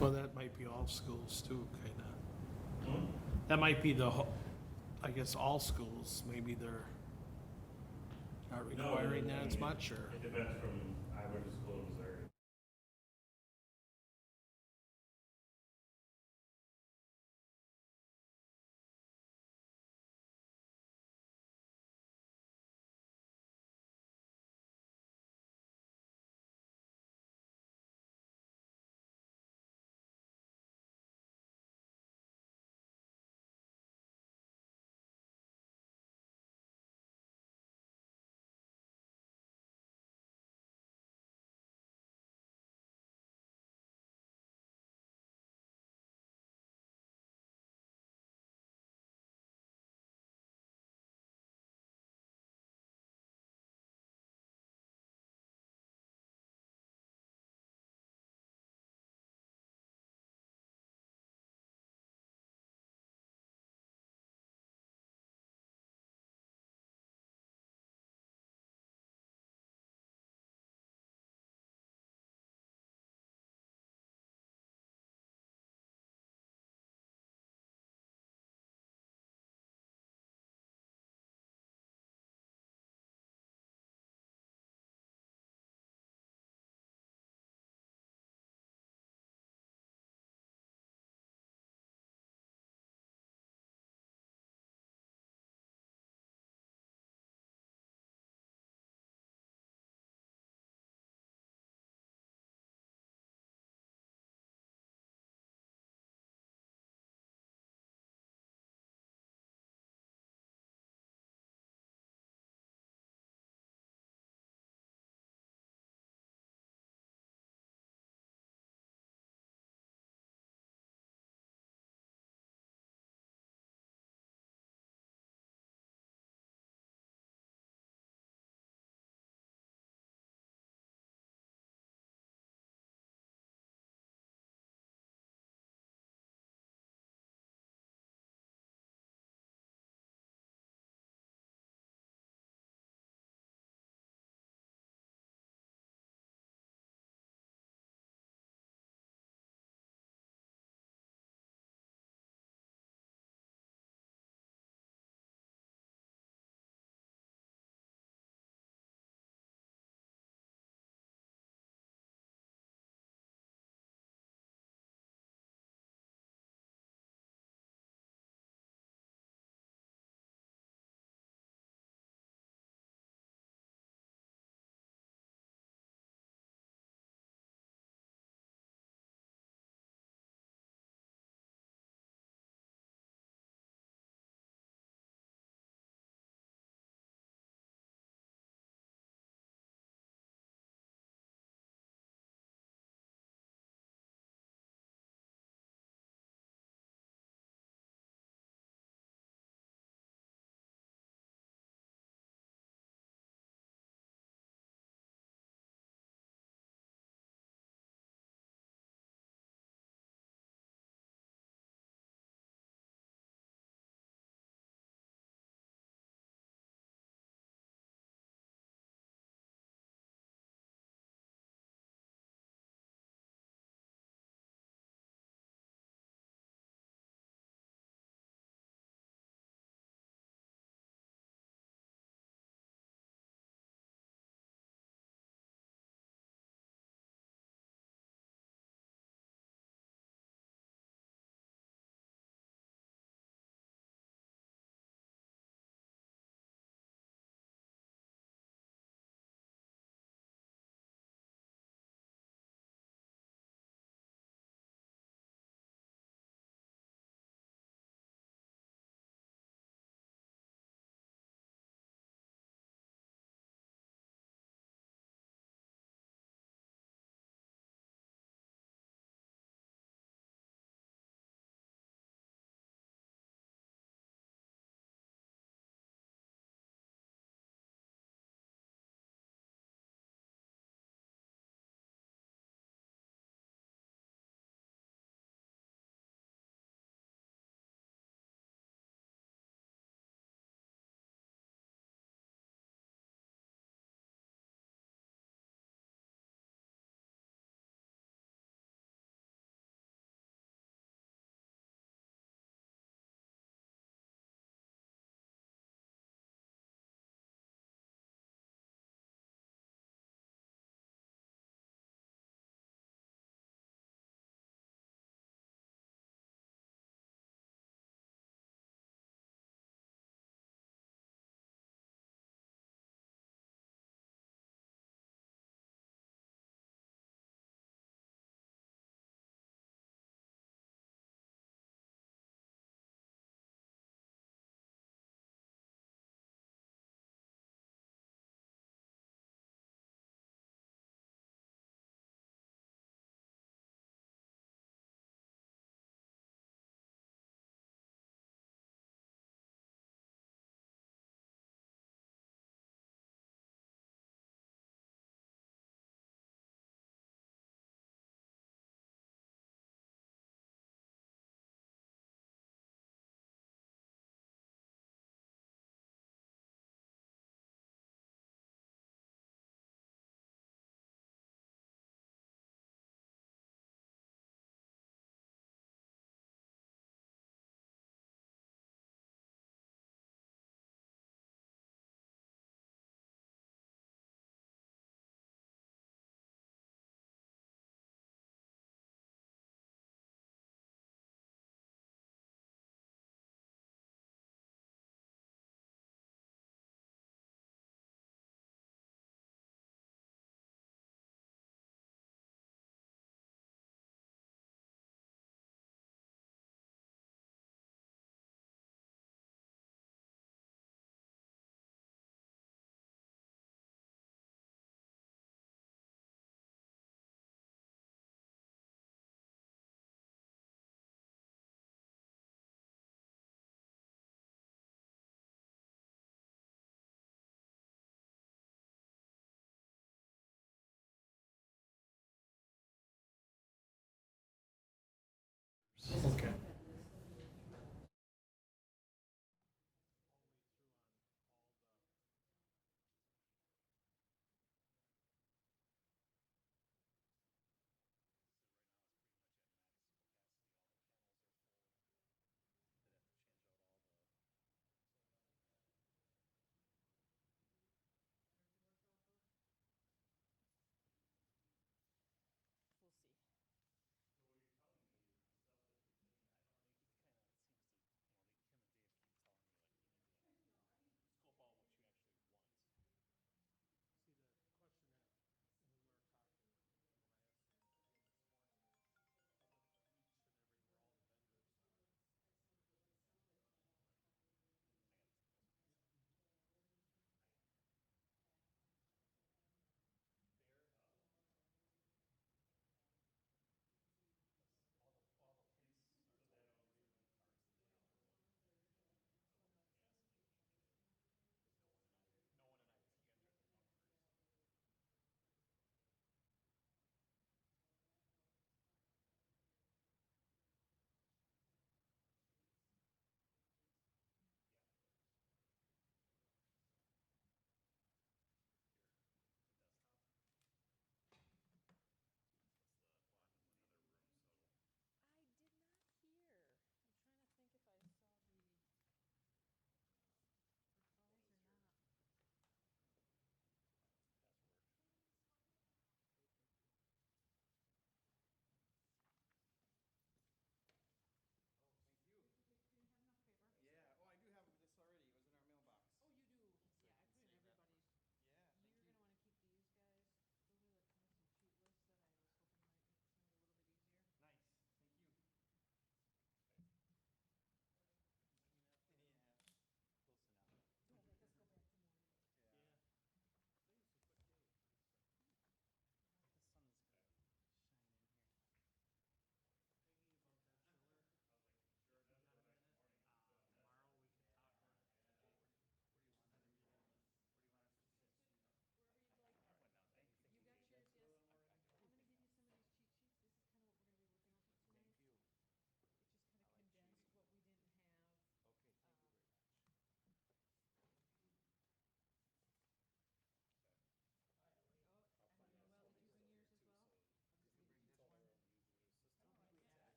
Well, that might be all schools too, kinda. Hmm? That might be I guess all schools, maybe they're not No, requiring that I as mean, much, or? It depends from, I went to school in Missouri.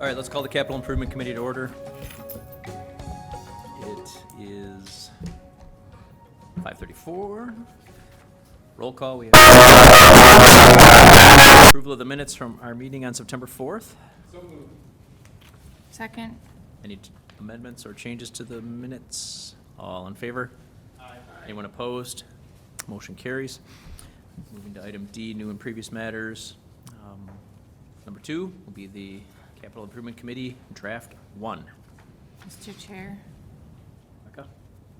All right, let's call the Capital Improvement Committee to order. It is 5:34. Roll call. We have approval of the minutes from our meeting on September 4th. Second. Any amendments or changes to the minutes? All in favor? Aye. Anyone opposed? Motion carries. Moving to item D, new and previous matters. Number 2 will be the Capital Improvement Committee, Draft 1. Mr. Chair, Becca?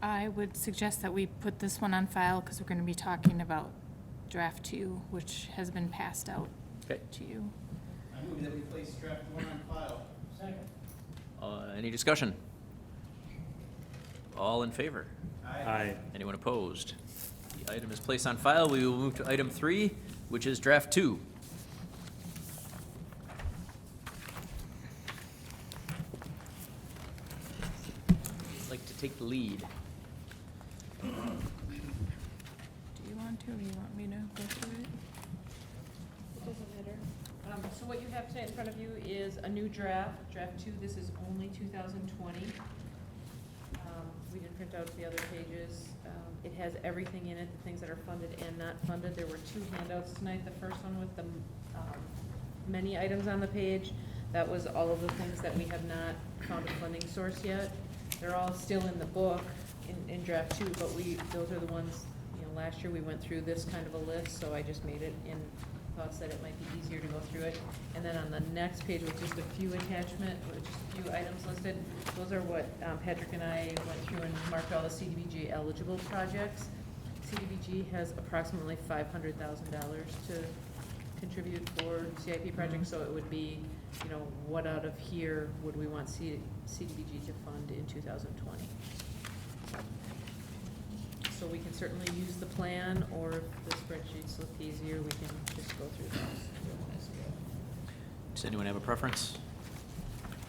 I would suggest that we put this one on file because we're going to be talking about draft 2, which has been passed out Okay. to you. I move that we place draft 1 on file. Second. Any discussion? All in favor? Aye. Anyone opposed? The item is placed on file. We will move to item 3, which is Draft 2. I'd like to take the lead. Do you want to, or you want me to go through it? It doesn't matter. So what you have today in front of you is a new draft, draft 2, this is only 2020. We didn't print out the other pages. It has everything in it, the things that are funded and not funded. There were 2 handouts tonight, the first one with the many items on the page. That was all of the things that we have not found a funding source yet. They're all still in the book in draft 2, but those are the ones, last year we went through this kind of a list, so I just made it in thoughts that it might be easier to go through it. And then on the next page with just a few with just a few items listed, those are what Patrick and I went through and marked all the CDBG eligible projects. CDBG has approximately $500,000 to contribute for CIP projects, so it would be, what out of here would we want CDBG to fund in 2020? So we can certainly use the plan, or if the spreadsheets look easier, we can just go through those. Does anyone have a preference?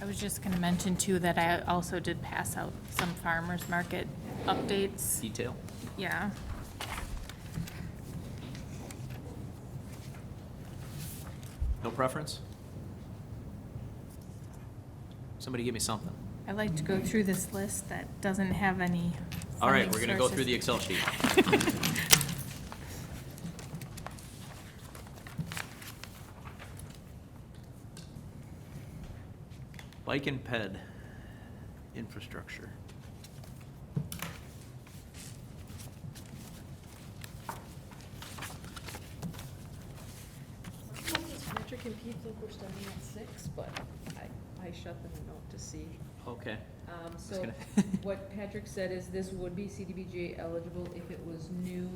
I was just going to mention too that I also did pass out some farmers market updates. Detail? Yeah. No preference? Somebody give me something. I like to go through this list that doesn't have any All right, funding we're going to go sources. through the Excel sheet. Bike and ped infrastructure. Patrick and Pete think we're starting at 6, but I shut them a note to see. Okay. So gonna- what Patrick said is this would be CDBG eligible if it was new,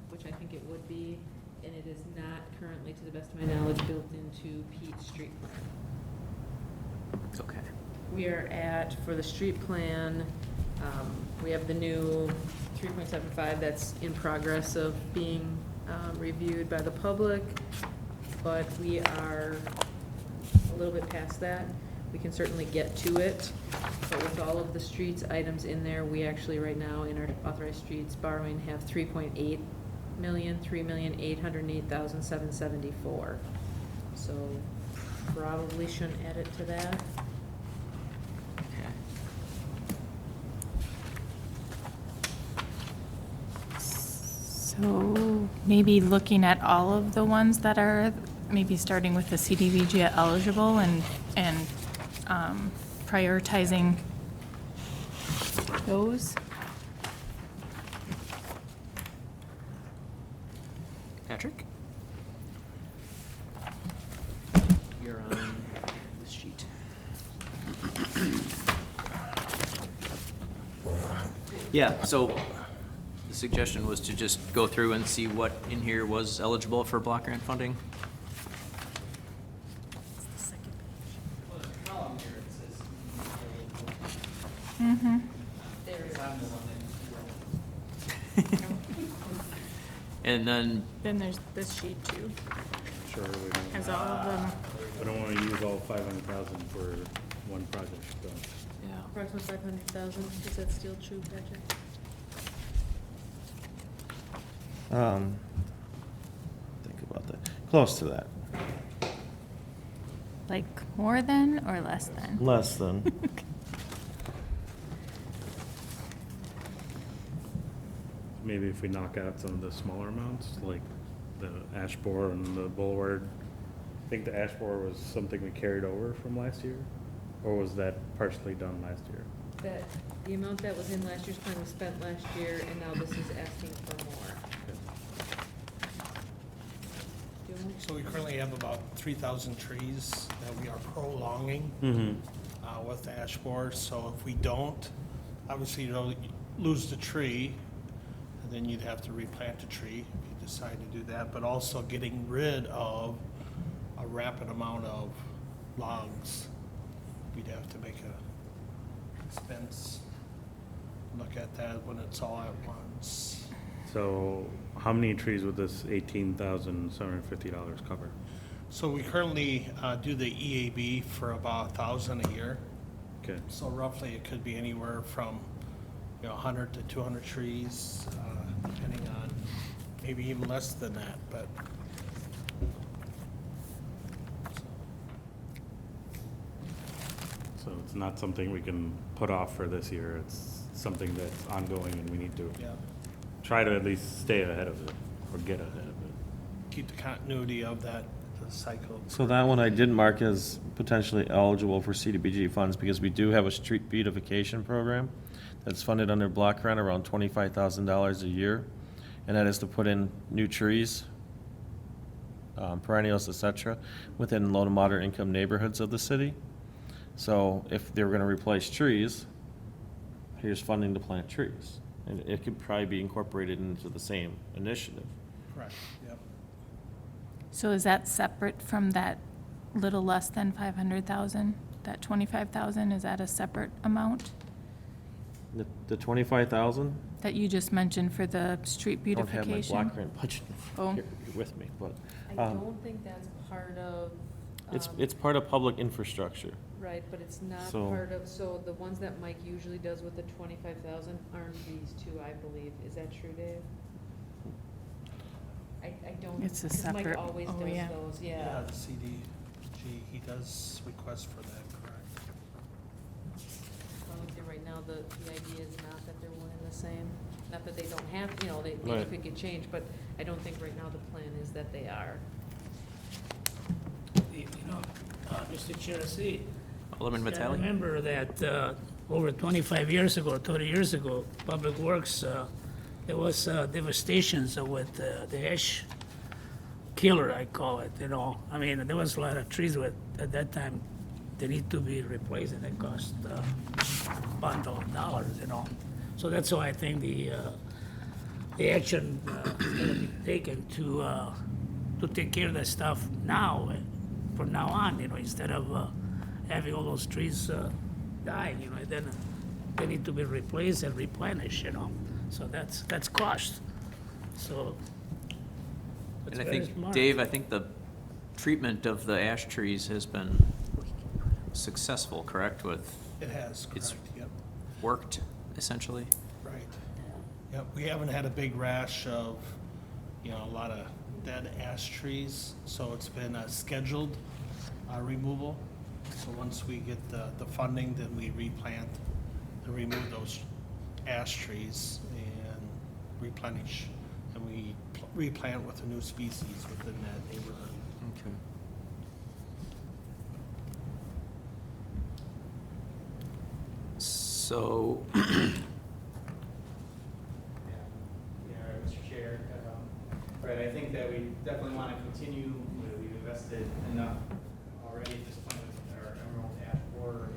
which I think it would be, and it is not currently, to the best of my knowledge, built into Pete's street plan. It's okay. We are at, for the street plan, we have the new 3.75 that's in progress of being reviewed by the public, but we are a little bit past that. We can certainly get to it, but with all of the streets items in there, we actually right now in our authorized streets borrowing have 3.8 million, 3,808,774. So probably shouldn't add it to that. Okay. So maybe looking at all of the ones that are, maybe starting with the CDBG eligible and prioritizing those. Patrick? You're on this sheet. Yeah, so the suggestion was to just go through and see what in here was eligible for block grant funding. Well, the column here, it says. Mm-hmm. There Because I'm the one And then, Then there's this sheet too, Sure, we has don't, all of them. I don't wanna use all 500,000 for one project, so. yeah, Approximately 500,000, is that still true, Patrick? Think about that. Close to that. Like more than or less than? Less than. Maybe if we knock out some of the smaller amounts, like the ash borer and the bollard. I think the ash borer was something we carried over from last year, or was that partially done last year? That, the amount that was in last year's plan was spent last year, and now this is asking for more. Do you want- So we currently have about 3,000 trees that we are prolonging with the ash borer. So if we don't, obviously you'll lose the tree, and then you'd have to replant a tree if you decide to do that. But also getting rid of a rapid amount of logs. We'd have to make a expense look at that when it's all at once. So how many trees would this $18,750 cover? So we currently do the EAB for about 1,000 a year. Okay, So roughly, it could be anywhere from, 100 to 200 trees, depending on, maybe even less than that, but. so it's not something we can put off for this year. It's something that's ongoing and we need to Yeah, try to at least stay ahead of it or get ahead of it. keep the continuity of that, the cycle. So that one I did mark as potentially eligible for CDBG funds because we do have a street beautification program that's funded under block grant around $25,000 a year. And that is to put in new trees, perennials, et cetera, within low to moderate income neighborhoods of the city. So if they were gonna replace trees, here's funding to plant trees. And it could probably be incorporated into the same initiative. Correct, yep. So is that separate from that little less than 500,000? That 25,000, is that a separate amount The 25,000? that you just mentioned for the street I don't have my beautification? block grant budget Oh. here with me, but I Um, don't think that's part of. it's part of public infrastructure. Right, but it's not So- part of, so the ones that Mike usually does with the 25,000 aren't these two, I believe. Is that true, Dave? I don't. It's a 'cause separate- Mike always oh, does yeah. those, Yeah, yeah. the CDG, he does request for that, correct. I would say right now, the idea is not that they're one and the same. Not that they don't have, they maybe Right. could get changed, but I don't think right now the plan is that they are. Mr. Chair, see, Alderman I Vitale? remember that over 25 years ago, 30 years ago, Public Works, there was devastations with the ash killer, I call it, I mean, there was a lot of trees with, at that time, they need to be replaced and it cost a bundle of dollars, So that's why I think the action is gonna be taken to take care of that stuff now, from now on, instead of having all those trees dying, then they need to be replaced and replenished, So that's cost. So And that's I very think, smart. Dave, I think the treatment of the ash trees has been successful, correct, with, It has, It's- correct, yep, worked, essentially? right. Yep, we haven't had a big rash of, a lot of dead ash trees, so it's been a scheduled removal. So once we get the funding, then we replant and remove those ash trees and replenish. And we replant with a new species within that neighborhood. Okay. So, Yeah, Mr. Chair, right, I think that we definitely want to continue, we've invested enough already at this point with our Emerald Ash Borer.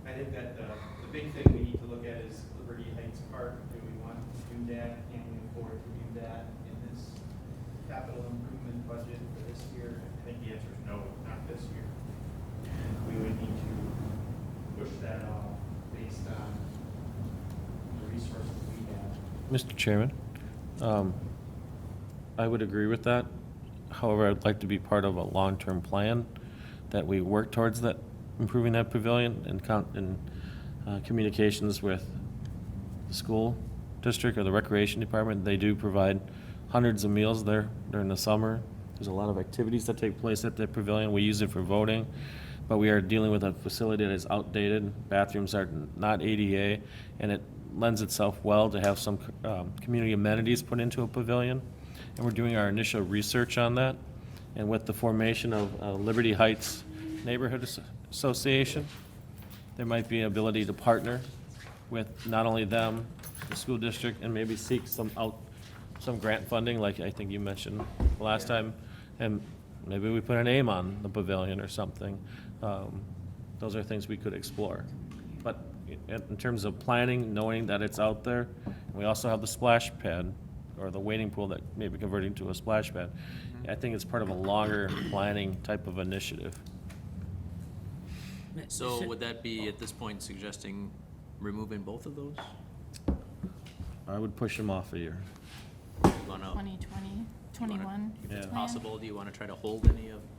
I think that the big thing we need to look at is Liberty Heights Park. Do we want to do that? Can we afford to do that in this capital improvement budget for this year? I think the answer is no, not this year. And we would need to push that off based on the resources we have. Mr. Chairman, I would agree with that. However, I'd like to be part of a long-term plan that we work towards that, improving that pavilion in communications with the school district or the recreation department. They do provide hundreds of meals there during the summer There's a lot of activities that take place at the pavilion. We use it for voting, but we are dealing with a facility that is outdated. Bathrooms are not ADA, and it lends itself well to have some community amenities put into a pavilion. And we're doing our initial research on that. And with the formation of Liberty Heights Neighborhood Association, there might be an ability to partner with not only them, the school district, and maybe seek some grant funding, like I think you mentioned last time, and maybe we put a name on the pavilion or something. Those are things we could explore. But in terms of planning, knowing that it's out there, we also have the splash pad, or the wading pool that may be converting to a splash pad. I think it's part of a longer planning type of initiative. So would that be, at this point, suggesting removing both of those? I would push them off a year. You wanna- 2020, you wanna- 21. If it's Yeah. plan? possible, do you wanna try to hold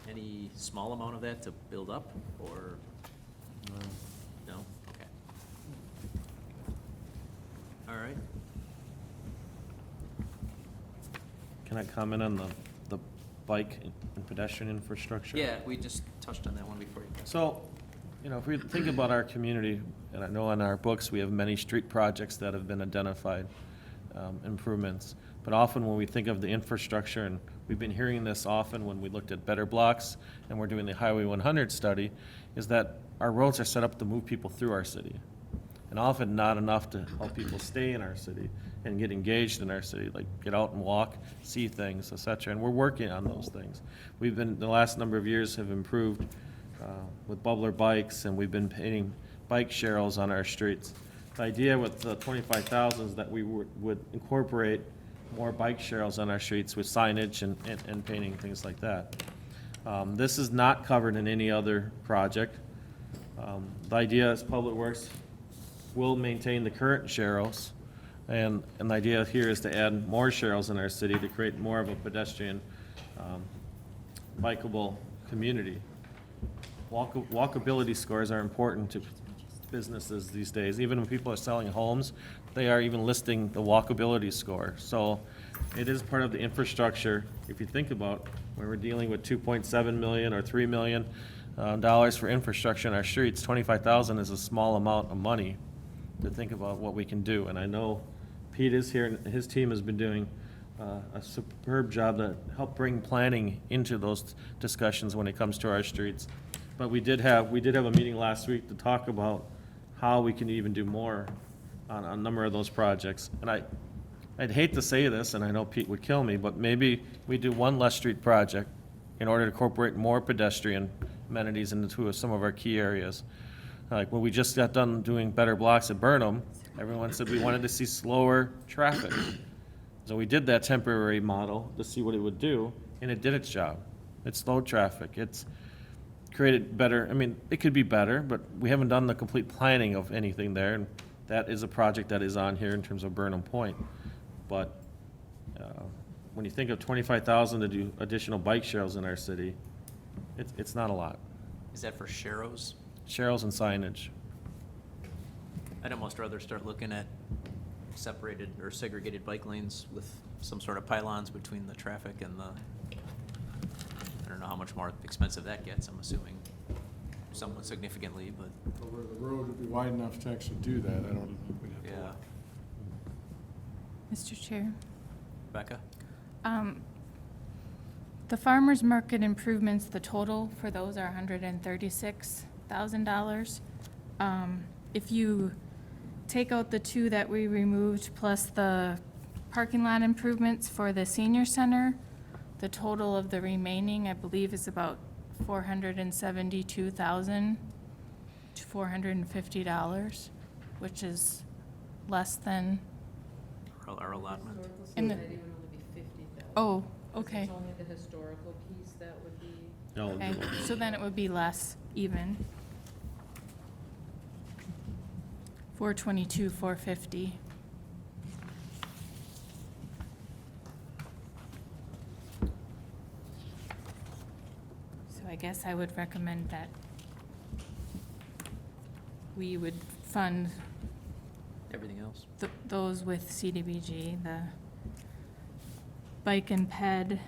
any small amount of that to build up, or? No? Okay. All right. Can I comment on the bike and pedestrian infrastructure? Yeah, we just touched on that one before you. So, if we think about our community, and I know in our books, we have many street projects that have been identified, improvements. But often when we think of the infrastructure, and we've been hearing this often when we looked at better blocks and we're doing the Highway 100 study, is that our roads are set up to move people through our city. And often not enough to help people stay in our city and get engaged in our city, like get out and walk, see things, et cetera. And we're working on those things. We've been, the last number of years have improved with bubbler bikes, and we've been painting bike sherrills on our streets. The idea with the 25,000 is that we would incorporate more bike sherrills on our streets with signage and painting, things like that. This is not covered in any other project. The idea is Public Works will maintain the current sherrills, and the idea here is to add more sherrills in our city to create more of a pedestrian, bikeable community. Walkability scores are important to businesses these days. Even when people are selling homes, they are even listing the walkability score. So it is part of the infrastructure. If you think about when we're dealing with 2.7 million or $3 million dollars for infrastructure in our streets, 25,000 is a small amount of money to think about what we can do. And I know Pete is here, and his team has been doing a superb job to help bring planning into those discussions when it comes to our streets. But we did have a meeting last week to talk about how we can even do more on a number of those projects. And I'd hate to say this, and I know Pete would kill me, but maybe we do one less street project in order to incorporate more pedestrian amenities into some of our key areas. Like when we just got done doing better blocks at Burnham, everyone said we wanted to see slower traffic. So we did that temporary model to see what it would do, and it did its job. It slowed traffic. It's created better, it could be better, but we haven't done the complete planning of anything there, and that is a project that is on here in terms of Burnham Point. But when you think of 25,000 to do additional bike shells in our city, it's not a lot. Is that for Sharrows? Shells and signage. I'd almost rather start looking at separated or segregated bike lanes with some sort of pylons between the traffic and the, I don't know how much more expensive that gets, I'm assuming somewhat significantly, but, Where the road would be wide enough to actually do that, I don't, we'd have to yeah. look. Mr. Chair. Becca? The farmer's market improvements, the total for those are $136,000. If you take out the two that we removed plus the parking lot improvements for the senior center, the total of the remaining, I believe, is about $472,450, which is less than, Our allotment? Historical In the- society would only be 50,000. oh, okay. It's only the historical piece that would be. Okay, so then it would be less even. 422, 450. So I guess I would recommend that we would fund Everything else? those with CDBG, the bike and ped.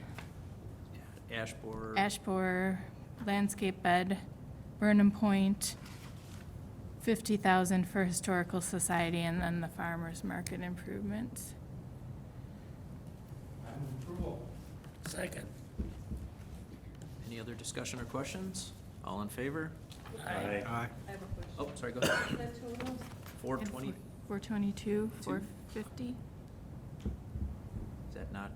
ash borer. ash borer, landscape bed, Burnham Point, 50,000 for Historical Society, and then the farmer's market improvements. I move approval. Second. Any other discussion or questions? All in favor? Aye. I have a question. Oh, sorry, go ahead. What's that total? 420, 422, 450? is that not,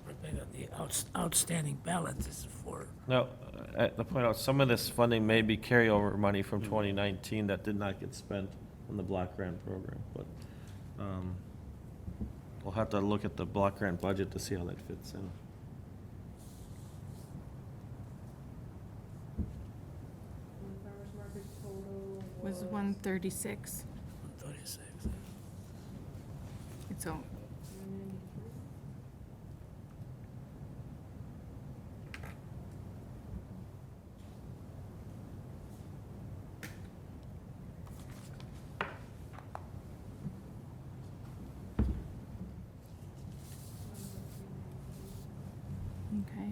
Rebecca, the outstanding balance is for, No, to point out, some of this funding may be carryover money from 2019 that did not get spent in the block grant program, but we'll have to look at the block grant budget to see how that fits in. The farmer's market total Was 136. 36. It's o- 193. Okay.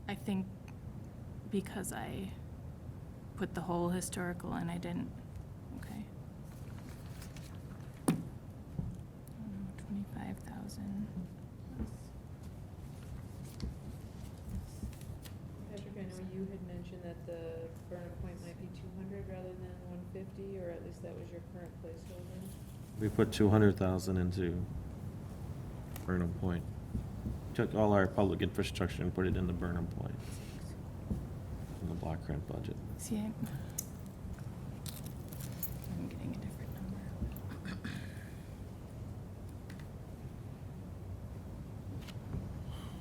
I think because I put the whole historical in, I didn't, okay. 25,000. Patrick, I know you had mentioned that the Burnham Point might be 200 rather than 150, or at least that was your current placeholder. We put 200,000 into Burnham Point. Took all our public infrastructure and put it into Burnham Point in the block grant budget. See, I'm getting a different number.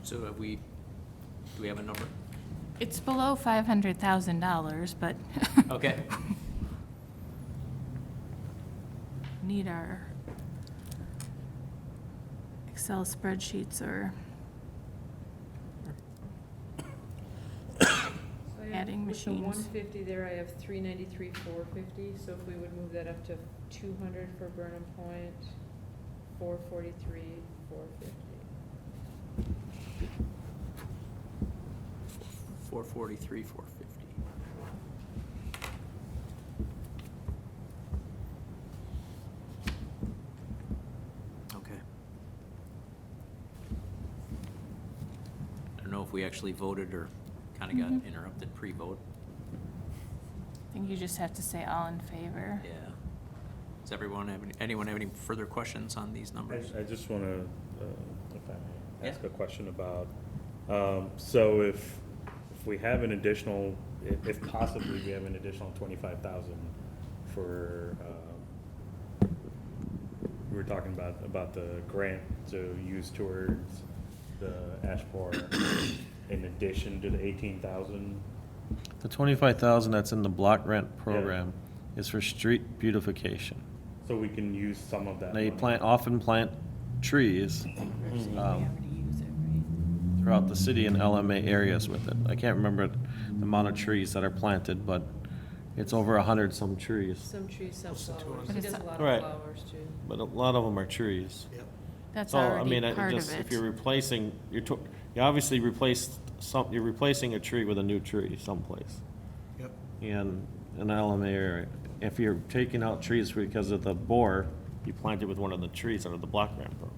so have we, do we have a number? It's below $500,000, but Okay. need our Excel spreadsheets or So I have- Adding with the machines. 150 there, I have 393, 450, so if we would move that up to 200 for Burnham Point, 443, 450. 443, 450. Okay. I don't know if we actually voted or kind of got Mhm. interrupted pre-vote. I think you just have to say all in favor. Yeah. Does anyone have any further questions on these numbers? I just want to, if I may, ask Yeah. a question about, so if we have an additional, if possibly we have an additional 25,000 for, we were talking about the grant to use towards the ash borer in addition to the 18,000. The 25,000 that's in the block grant program is for street beautification. So we can use some of that They money. often plant trees throughout the city and LMA areas with it. I can't remember the amount of trees that are planted, but it's over 100 some trees. Some trees, some Close to flowers. 200. He But does it's a lot Right. of flowers too. But a lot of them are trees. Yep. That's So, I already mean, part of if you're it. replacing, you obviously you're replacing a tree with a new tree someplace. Yep. And an LMA area, if you're taking out trees because of the borer, you plant it with one of the trees under the block grant program.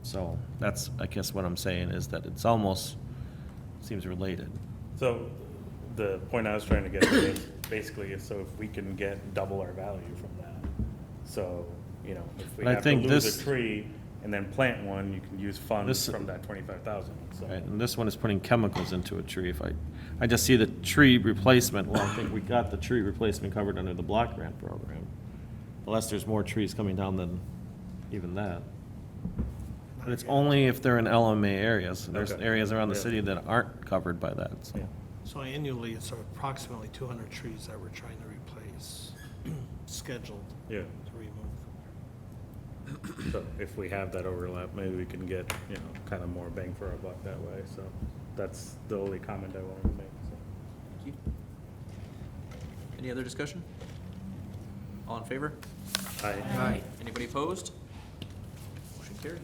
So that's, I guess what I'm saying is that it's almost, seems related. So the point I was trying to get at is basically is so if we can get double our value from that. So, you know, if we But I have to think lose this- a tree and then plant one, you can use funds This- from that 25,000, so. Right, and this one is putting chemicals into a tree. If I just see the tree replacement, well, I think we got the tree replacement covered under the block grant program. Unless there's more trees coming down than even that. But it's only if they're in LMA areas. There's Okay. areas around the Yeah. city that aren't covered by that, so. Yeah. So annually, it's approximately 200 trees that we're trying to replace, scheduled Yeah, to remove. so if we have that overlap, maybe we can get, you know, kind of more bang for our buck that way, so that's the only comment I wanted to make, so. Thank you. Any other discussion? All in favor? Aye. Aye. Anybody opposed? carries.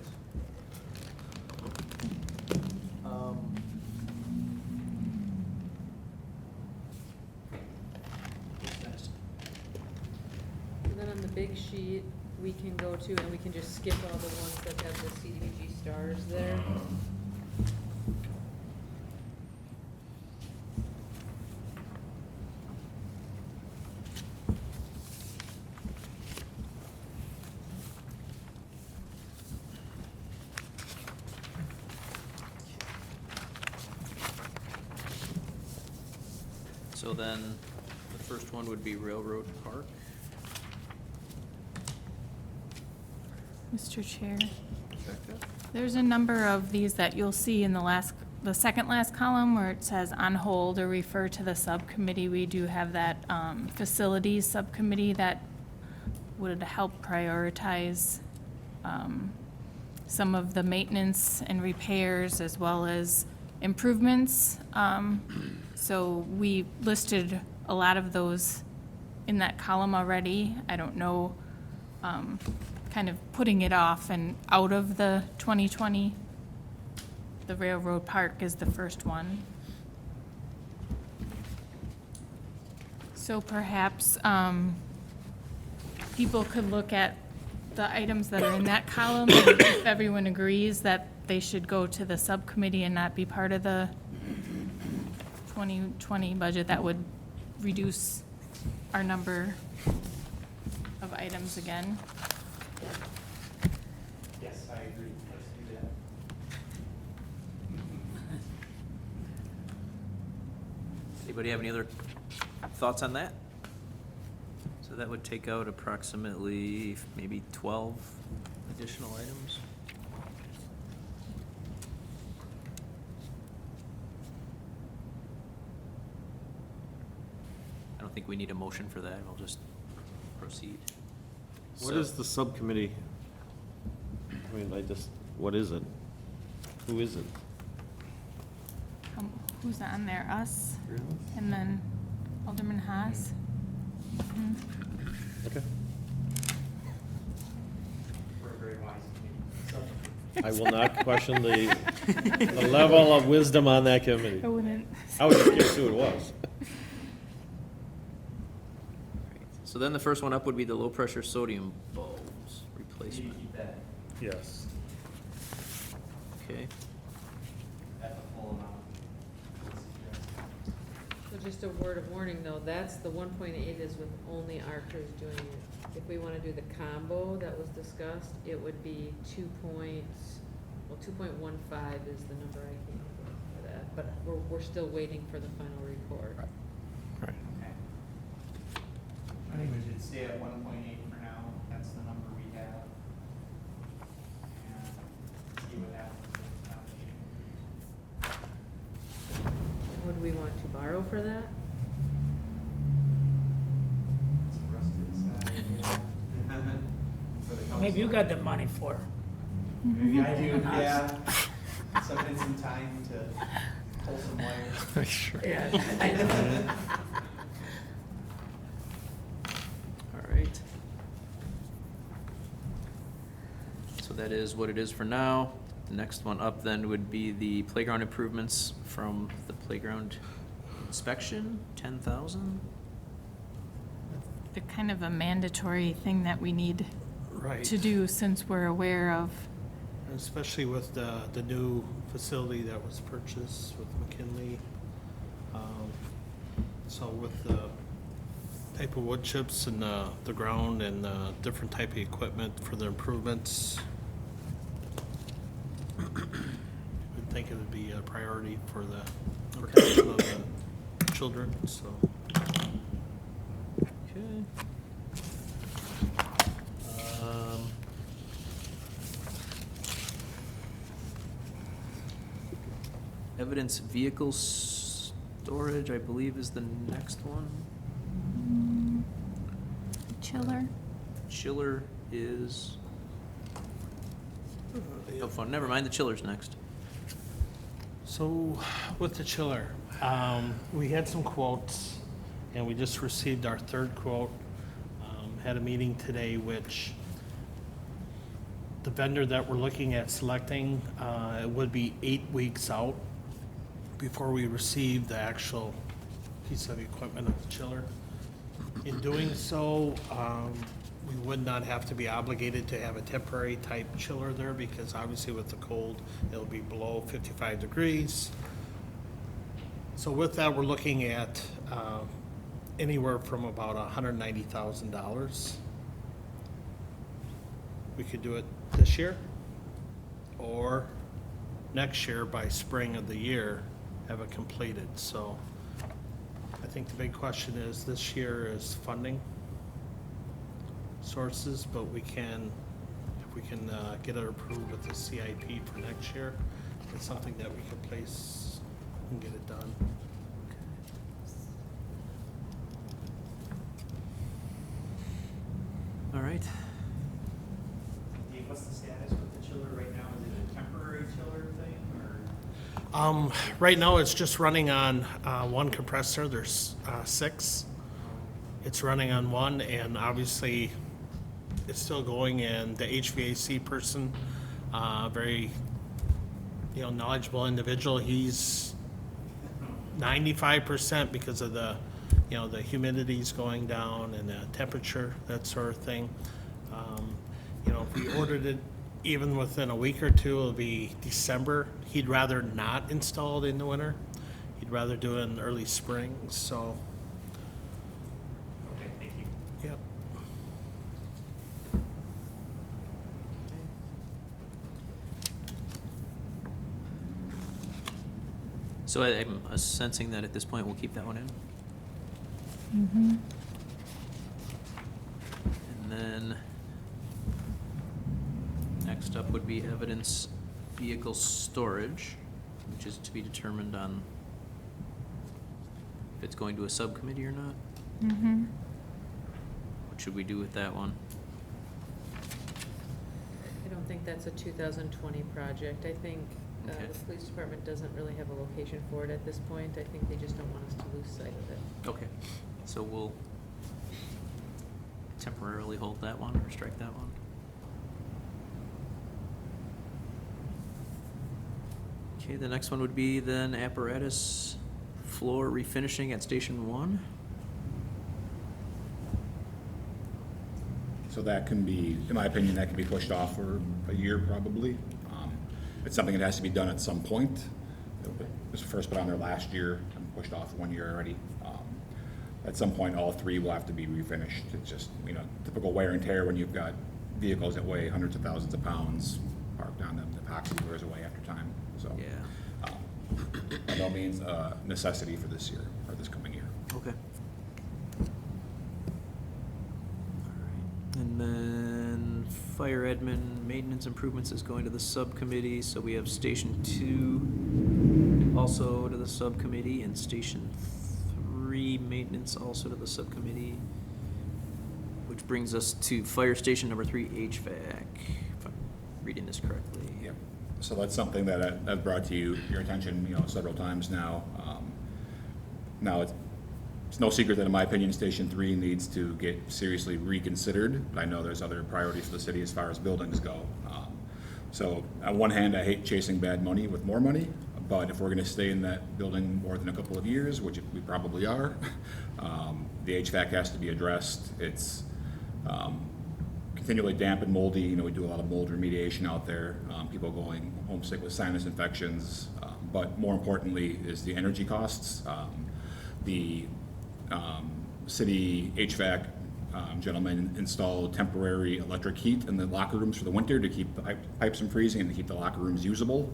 Um, what's next? And then on the big sheet, we can go to, and we can just skip all the ones that have the CDBG stars there. So then, the first one would be Railroad Park. Mr. Chair, there's a number of these that you'll see in the second last column where it says on hold or refer to the subcommittee. We do have that facilities subcommittee that would help prioritize some of the maintenance and repairs as well as improvements. So we listed a lot of those in that column already. I don't know, kind of putting it off and out of the 2020. The Railroad Park is the first one. So perhaps people could look at the items that are in that column, and if everyone agrees that they should go to the subcommittee and not be part of the 2020 budget, that would reduce our number of items again. Yes, I agree. Let's do that. Anybody have any other thoughts on that? So that would take out approximately maybe 12 additional items. I don't think we need a motion for that. We'll just proceed. What So- is the subcommittee? I mean, what is it? Who is it? Who's on there? Us? And then Alderman Haas? Mhm. Okay. We're a very wise committee. So, I will not question the level of wisdom on that committee. I wouldn't. I was just curious who it was. So then the first one up would be the low-pressure sodium bulbs you need to replacement. keep that Yes. Okay. at the full amount. So just a word of warning, though, that's, the 1.8 is with only our crews doing it. If we wanna do the combo that was discussed, it would be 2.15 is the number I came up with for that, but we're still waiting for the final report. Right. Okay. I think we should stay at 1.8 for now, that's the number we have. And see what happens with the allocation. Would we want to borrow for that? It's for us to decide, yeah. For the council. Maybe you got the money for it. Maybe I do, yeah. Something, some time to pull some wires. Yeah. All right. So that is what it is for now. The next one up then would be the playground improvements from the playground inspection, 10,000. They're kind of a mandatory thing that we need Right. to do since we're aware of. Especially with the new facility that was purchased with McKinley. So with the type of wood chips and the ground and the different type of equipment for the improvements, I would think it would be a priority for the protection of the children, so. Okay. Evidence vehicle storage, I believe, is the next one. Chiller? Chiller is, oh, fun, never mind, the chiller's next. So with the chiller, we had some quotes and we just received our third quote. Had a meeting today which the vendor that we're looking at selecting, it would be 8 weeks out before we receive the actual piece of equipment of the chiller. In doing so, we would not have to be obligated to have a temporary type chiller there because obviously with the cold, it'll be below 55 degrees. So with that, we're looking at anywhere from about $190,000. We could do it this year or next year by spring of the year, have it completed. So I think the big question is this year is funding sources, but we can, if we can get it approved with the CIP for next year, it's something that we can place and get it done. All right. Dave, what's the status with the chiller right now? Is it a temporary chiller thing, or? Right now, it's just running on one compressor. There's 6. It's running on one, and obviously, it's still going. And the HVAC person, very, knowledgeable individual. He's 95% because of the, the humidity's going down and the temperature, that sort of thing. If we ordered it even within a week or two, it'll be December. He'd rather not install it in the winter. He'd rather do it in early spring, so, Okay, thank you. yep. So I'm sensing that at this point, we'll keep that one in. And then, next up would be evidence vehicle storage, which is to be determined on if it's going to a subcommittee or not. Mm-hmm. What should we do with that one? I don't think that's a 2020 project. I think Okay. the police department doesn't really have a location for it at this point. I think they just don't want us to lose sight of it. Okay, so we'll temporarily hold that one or strike that one. Okay, the next one would be then apparatus floor refinishing at Station 1. So that can be, in my opinion, that can be pushed off for a year probably. It's something that has to be done at some point. It was first put on there last year and pushed off 1 year already. At some point, all 3 will have to be refinished. It's just, typical wear and tear when you've got vehicles that weigh hundreds of thousands of pounds parked on them. The epoxy wears away after time. So, Yeah. by no means a necessity for this year or this coming year. Okay. And then fire admin maintenance improvements is going to the subcommittee, so we have Station 2 also to the subcommittee, and Station 3 maintenance also to the subcommittee, which brings us to fire station number 3 HVAC, if I'm reading this correctly. Yep. So that's something that I've brought to your attention, several times now. Now it's no secret that, in my opinion, Station 3 needs to get seriously reconsidered. I know there's other priorities for the city as far as buildings go. So on one hand, I hate chasing bad money with more money, but if we're going to stay in that building more than a couple of years, which we probably are, the HVAC has to be addressed. It's continually damp and moldy. We do a lot of mold remediation out there. People going home sick with sinus infections. But more importantly is the energy costs. The city HVAC gentlemen installed temporary electric heat in the locker rooms for the winter to keep the pipes from freezing and to keep the locker rooms usable.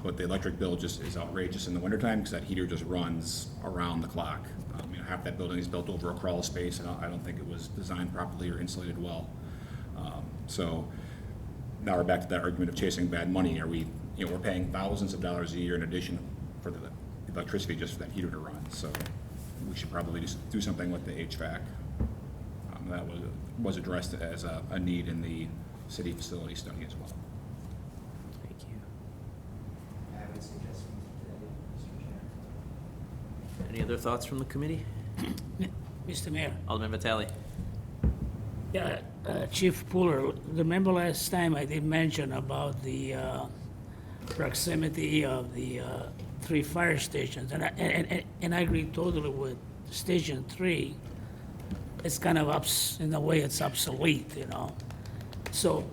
But the electric bill just is outrageous in the wintertime because that heater just runs around the clock. Half that building is built over a crawl space, and I don't think it was designed properly or insulated well. So now we're back to that argument of chasing bad money. Are we, we're paying thousands of dollars a year in addition for the electricity just for that heater to run. So we should probably just do something with the HVAC. That was addressed as a need in the city facility study as well. Thank you. I would suggest we do that, Mr. Chair. Any other thoughts from the committee? Mr. Mayor, Alderman Vitale. yeah, Chief Puller, remember last time I did mention about the proximity of the three fire stations? And I agree totally with Station 3. It's kind of in a way, it's obsolete, you know? So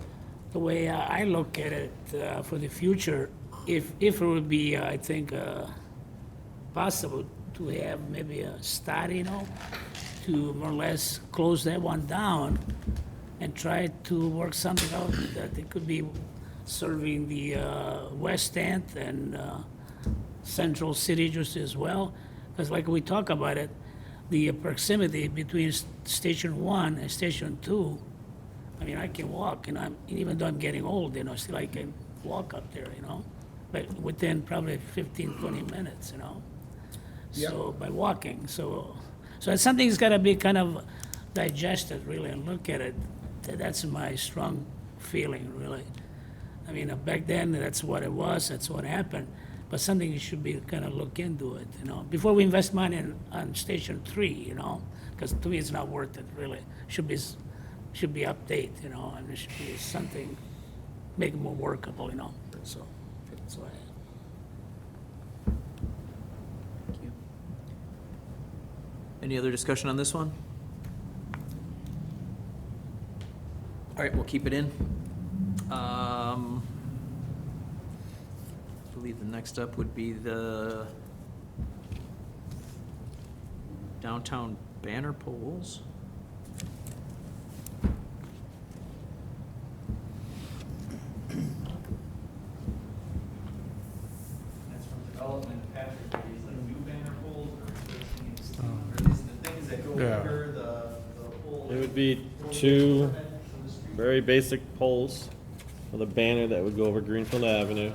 the way I look at it for the future, if it would be, I think, possible to have maybe a study, you know, to more or less close that one down and try to work something out that it could be serving the west end and central city just as well. Because like we talk about it, the proximity between Station 1 and Station 2, I mean, I can walk, and even though I'm getting old, you know, still I can walk up there, you know, but within probably 15, 20 minutes, you know. So by walking, so it's something that's got to be kind of digested really and look at it. That's my strong feeling, really. I mean, back then, that's what it was, that's what happened, but something you should be kind of look into it, you know, before we invest money on Station 3, you know, because to me, it's not worth it, really. Should be update, you know, and it should be something, make it more workable, you know, so that's why. Thank you. Any other discussion on this one? All right, we'll keep it in. I believe the next up would be the downtown banner poles. That's from development, Patrick, are these like new banner poles or replacing existing? Or these the things that go Yeah. under the pole? It would be two very basic poles with a banner that would go over Greenfield Avenue.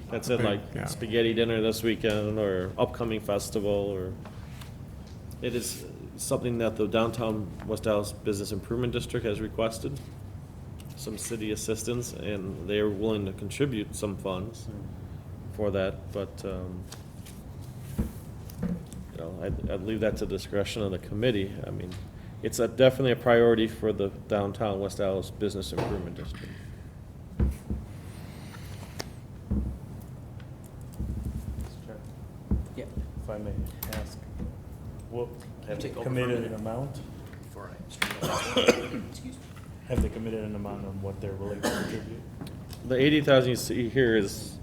That's it, like Yeah. spaghetti dinner this weekend or upcoming festival, or it is something that the downtown West Dallas Business Improvement District has requested, some city assistance, and they are willing to contribute some funds for that, but, you know, I'd leave that to discretion of the committee. I mean, it's definitely a priority for the downtown West Dallas Business Improvement District. Yeah. If I may ask, what, have they Take over for a committed an minute. amount? Before I straighten Excuse me. Have they committed an amount on what they're willing to contribute? The 80,000 you see here is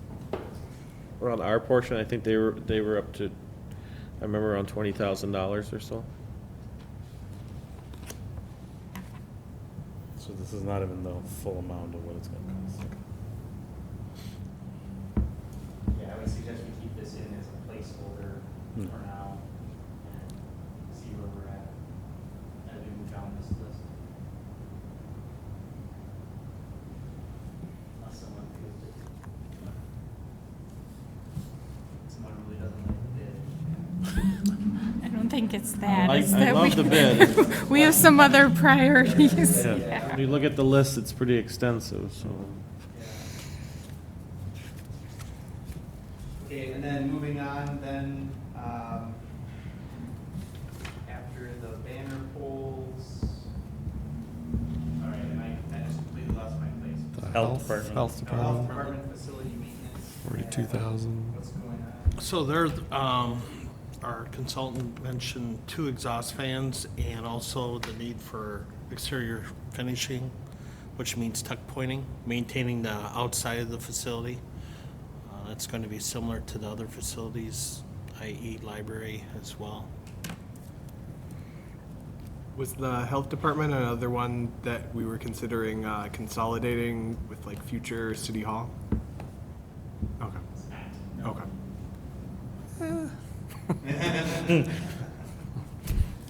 around our portion. I think they were up to, I remember around $20,000 or so. So this is not even the full amount of what it's gonna cost. Yeah, I would suggest we keep this in as a placeholder for now and see where we're at as we move down this list. Unless someone feels it. Someone really doesn't like the bid. I don't think it's that. I It's that love the bid. We have some other priorities. Yeah. When you look at the list, it's pretty extensive, so. Okay, and then moving on, then, after the banner poles. All right, and I just completely lost my place. The Health department. Health Health department, department, facility maintenance. 42,000. What's going on? So there, our consultant mentioned 2 exhaust fans and also the need for exterior finishing, which means tuck pointing, maintaining the outside of the facility. That's going to be similar to the other facilities, i.e. library as well. Was the health department another one that we were considering consolidating with like future city hall? Okay. Okay.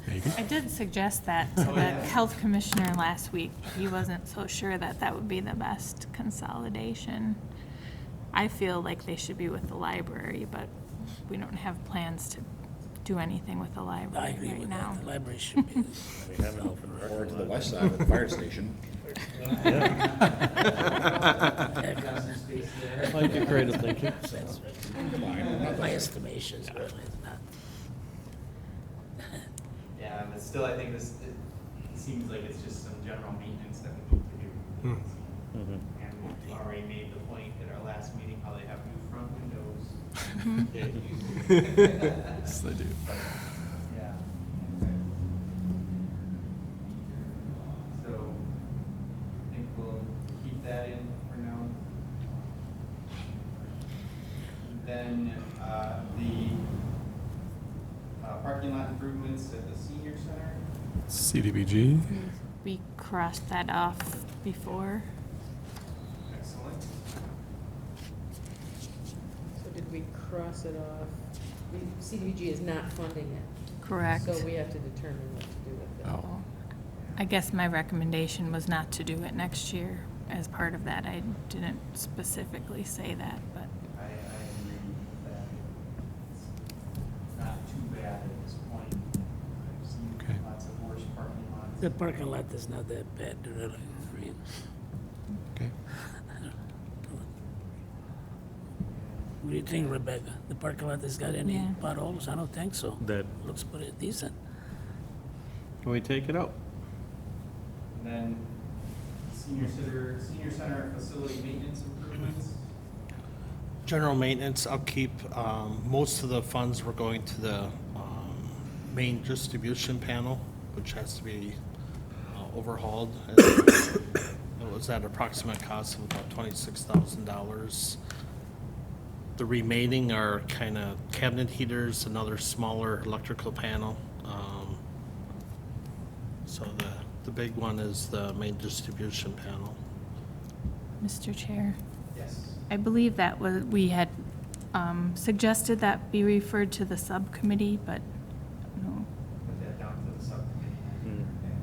Maybe. I did suggest that to the health commissioner last week. He wasn't so sure that that would be the best consolidation. I feel like they should be with the library, but we don't have plans to do anything with the I library agree right with now. that, the library should be. We haven't opened Or to the west side of the fire station. I like your creative thinking. My estimations, really, it's not. Yeah, but still, I think this seems like it's just some general maintenance that we need to do. Mhm. And we've already made the point at our last meeting, how they have new front windows. Yes, they do. Yeah. So, I think we'll keep that in for now. Then, the parking lot improvements at the senior center. CDBG? We crossed that off before. Excellent. So did we cross it off? CDBG is not funding it. Correct. So we have to determine what to do with it. Oh. I guess my recommendation was not to do it next year. As part of that, I didn't specifically say that, but I agree that it's not too bad at this point. I've seen Okay. lots of worse parking lots. The parking lot is not that bad, really. I mean, Okay. what do you think, Rebecca? The parking lot has got any Yeah. potholes? I don't think so. That, Looks pretty decent. Can we take it out? And then senior center facility maintenance improvements. General maintenance, upkeep, most of the funds were going to the main distribution panel, which has to be overhauled. And it was at approximate cost of about $26,000. The remaining are kind of cabinet heaters, another smaller electrical panel. So the big one is the main distribution panel. Mr. Chair, Yes. I believe that was, we had suggested that be referred to the subcommittee, but no. Put that down to the subcommittee. Mm. Okay.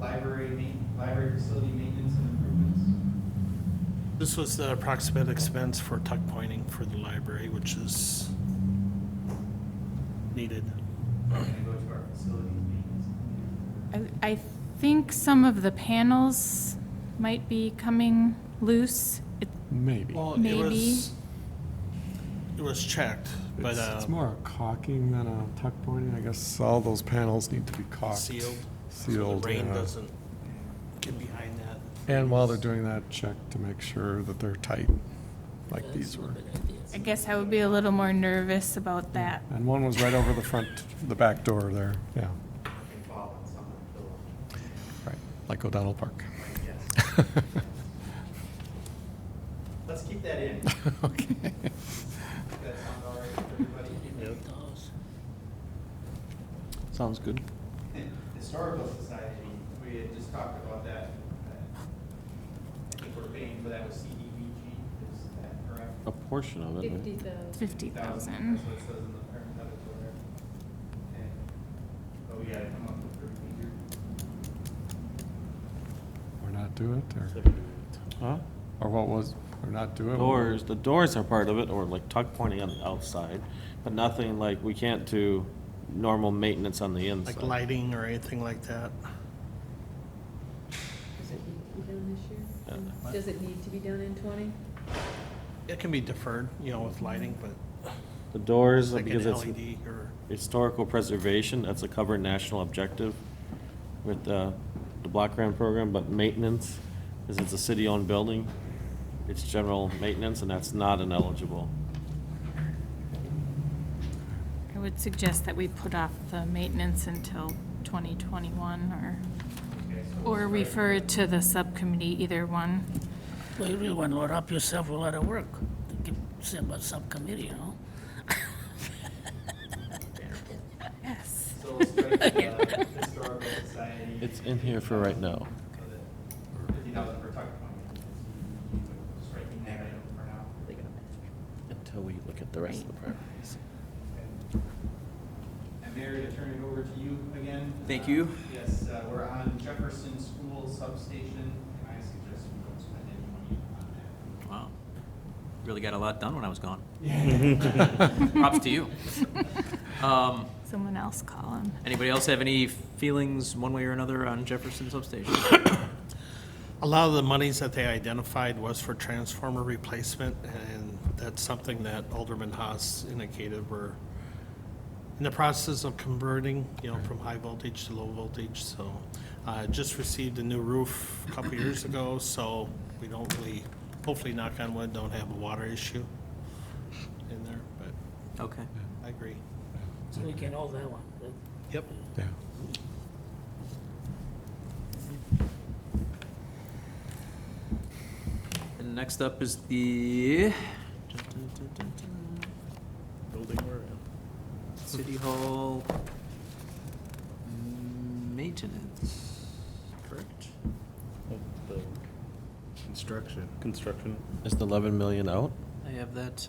And, library facility maintenance and improvements. This was the approximate expense for tuck pointing for the library, which is needed. We're gonna go to our facilities maintenance. I think some of the panels might be coming loose. Maybe. Well, Maybe. It was checked, but It's more a caulking than a tuck pointing. I guess all those panels need to be caulked. sealed. So Sealed, the rain yeah. doesn't get behind that. And while they're doing that, check to make sure that they're tight, like these were. I guess I would be a little more nervous about that. And one was right over the back door there, yeah, Can fall on some of the pillows. right, like O'Donnell Park. Yes. Let's keep that in. Okay. Does that sound all right with everybody? Sounds good. Historical Society, we had just talked about that. I think we're paying for that with CDBG, is that correct? A portion of it. right? 50,000. 50,000. That's what it says in the parenthetical there. Okay. But we gotta come up with a procedure. Or not do it, Huh? or what was, or not do it? Doors, the doors are part of it, or like tuck pointing on the outside, but nothing like, we can't do normal maintenance on the inside. Like lighting or anything like that. Does it need to be done this year? Yeah. Does it need to be done in 20? It can be deferred, with lighting, but The doors, like an because it's LED or, historical preservation, that's a covered national objective with the block grant program, but maintenance, because it's a city-owned building, it's general maintenance, and that's not ineligible. I would suggest that we put off the maintenance until 2021 or refer it to the subcommittee, either one. Well, you really want to load up yourself with a lot of work to keep saying about subcommittee, Yes. So we'll strike the Historical Society. It's in here for right now. So that 50,000 for tuck pointing. Striking that item for now. Until we look at the rest of the priorities. And Mary, to turn it over to you again. Thank you. Yes, we're on Jefferson School Substation, and I suggest we don't spend any money on that. Wow. Really got a lot done when I was gone. Props to you. Someone else call him. Anybody else have any feelings one way or another on Jefferson Substation? a lot of the monies that they identified was for transformer replacement, and that's something that Alderman Haas indicated we're in the process of converting, from high voltage to low voltage, so just received a new roof a couple years ago, so we don't really, hopefully knock on wood, don't have a water issue in there, but Okay. I agree. So we can hold that one. Yep. Yeah. And next up is the Building we're in. City Hall maintenance, correct? The Construction. construction. Is the 11 million out? I have that,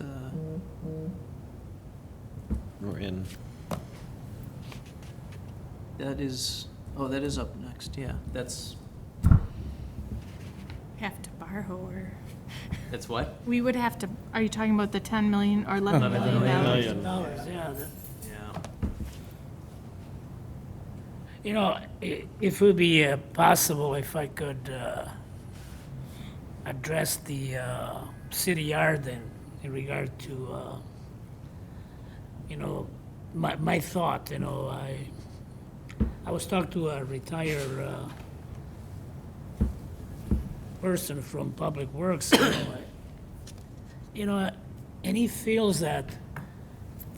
We're in. that is up next, yeah. That's Have to borrow or, what? we would have to, are you talking about the 10 million or 11 11 million dollars? million. Dollars, yeah. Yeah. You know, if it would be possible, if I could address the city yard in regard to, my thought, I was talking to a retired person from Public Works, and he feels that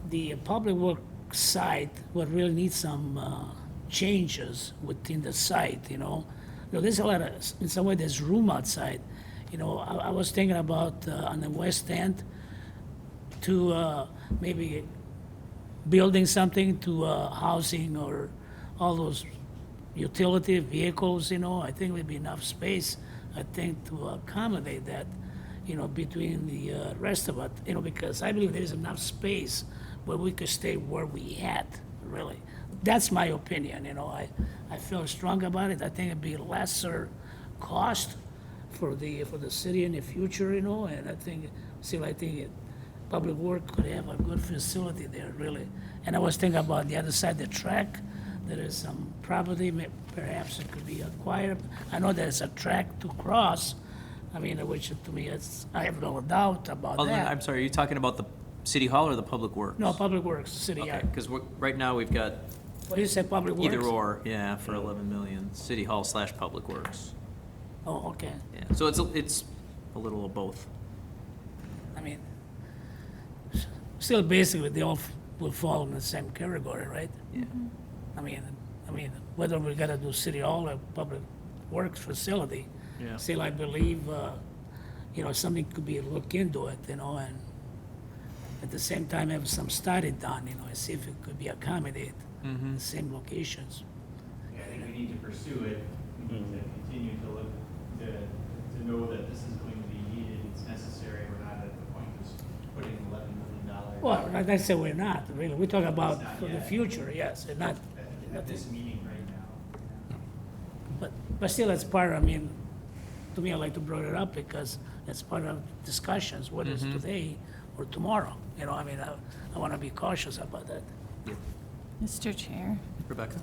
the Public Works site would really need some changes within the site, there's a lot of, in some way, there's room outside. I was thinking about on the west end to maybe building something to housing or all those utility vehicles, I think there'd be enough space, I think, to accommodate that, between the rest of it, because I believe there's enough space where we could stay where we had, really. That's my opinion, I feel strong about it. I think it'd be lesser cost for the city in the future, and I think Public Work could have a good facility there, really. And I was thinking about the other side of the track, there is some property, perhaps it could be acquired. I know there's a track to cross, which to me, I have no doubt about Alderman, that. I'm sorry, are you talking about the City Hall or the Public Works? No, Public Works, city Okay, yard. because right now we've got What do you say, Public Works? either or, yeah, for 11 million, City Hall / Public Works. Oh, okay. Yeah, so it's a little of both. Still basically, they all will fall in the same category, right? Yeah. I mean, whether we gotta do city hall or public works facility. Yeah. Still, I believe, something could be looked into it, and at the same time have some study done, and see if it could be accommodated in the same locations. Yeah, I think we need to pursue it, we need to continue to look, to know that this is going to be needed, it's necessary, we're not at the point of just putting $11 million. Well, like I said, we're not, really. We're talking about not for the yet. future, yes, and not, At this meeting right now. but still, that's part, to me, I like to bring it up because that's part of discussions, whether it's today or tomorrow. I want to be cautious about that. Mr. Chair. Rebecca?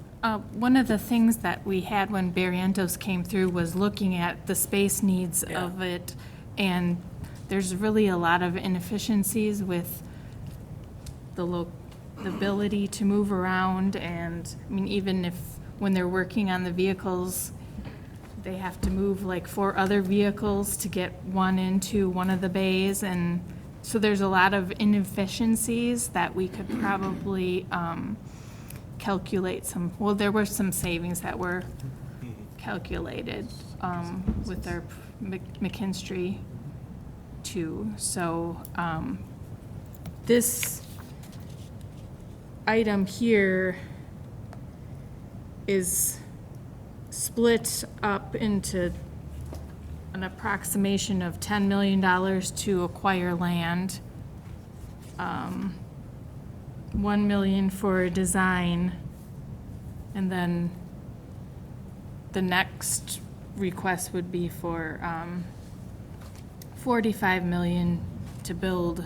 One of the things that we had when Barrientos came through was looking at the space needs of it, and there's really a lot of inefficiencies with the ability to move around, and, even if, when they're working on the vehicles, they have to move like 4 other vehicles to get one into one of the bays, and so there's a lot of inefficiencies that we could probably calculate there were some savings that were calculated with our McKinstry too. So this item here is split up into an approximation of $10 million to acquire land, 1 million for design, and then the next request would be for 45 million to build.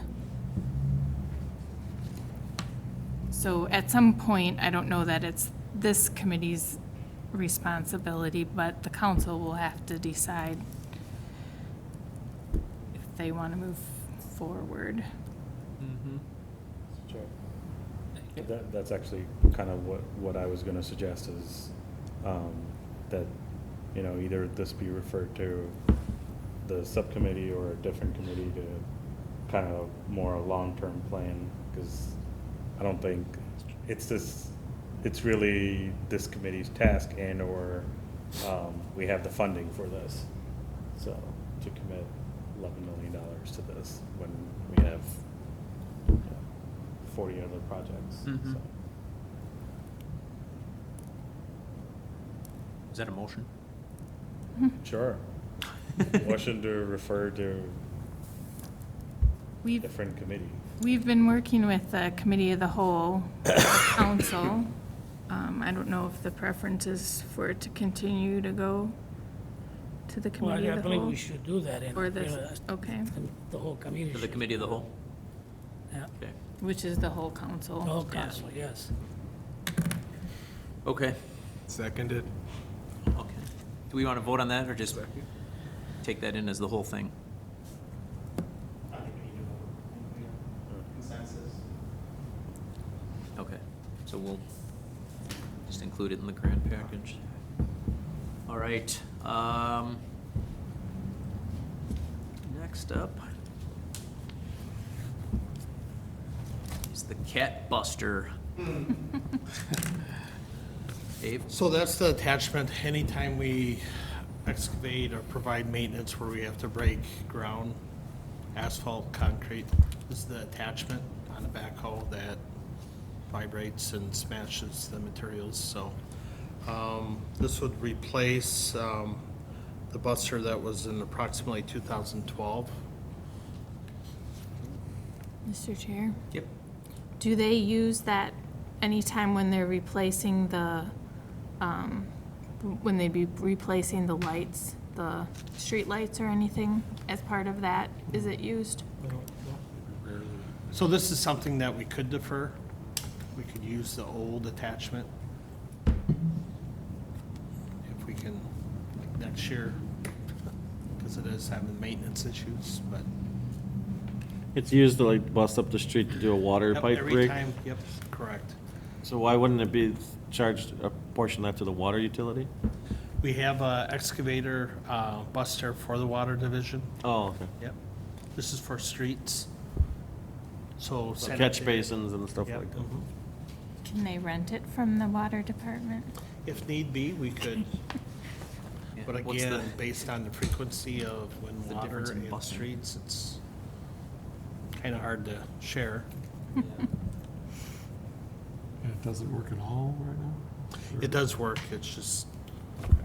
So at some point, I don't know that it's this committee's responsibility, but the council will have to decide if they want to move forward. That's actually kind of what I was gonna suggest is, that, you know, either this be referred to the subcommittee or a different committee to kind of more a long-term plan, because I don't think it's really this committee's task and/or, we have the funding for this. So, to commit $11 million to this when we have, you know, 40 other projects, Mhm. so. Is that a motion? Sure. Motion to refer to We've, different committee. we've been working with the committee of the whole council. I don't know if the preference is for it to continue to go to the Well, committee I of the believe whole. we should do that in, Or this, okay, the whole community. To the should committee of the do that. whole? Yeah, Okay. which is the whole council. the whole council, yes. Okay. Seconded. Okay. Do we want to vote on that or just take that in as the whole thing? I think we need to vote. I think we have consensus. Okay, so we'll just include it in the grant package. All right, next up is the Cat Buster. Dave? So that's the attachment. Anytime we excavate or provide maintenance where we have to break ground, asphalt, concrete, this is the attachment on the backhoe that vibrates and smashes the materials, so. This would replace, the buster that was in approximately 2012. Mr. Chair, Yep. do they use that anytime when they're replacing the, when they be replacing the lights, the street lights or anything as part of that? Is it used? So this is something that we could defer. We could use the old attachment. If we can, like next year, because it is having maintenance issues, but. It's used to like bust up the street to do a water Yep, pipe every break. time, yep, correct. So why wouldn't it be charged a portion of that to the water utility? We have a excavator, buster for the water division. Oh, okay. Yep. This is for streets. So. So catch sanitary- basins and stuff Yep, like that. mhm. Can they rent it from the water department? If need be, we could. Yeah. But What's again, the- based on the frequency of when the water difference in and buster? streets, it's kind of hard to share. Yeah, it doesn't work at all right now? It does work, it's just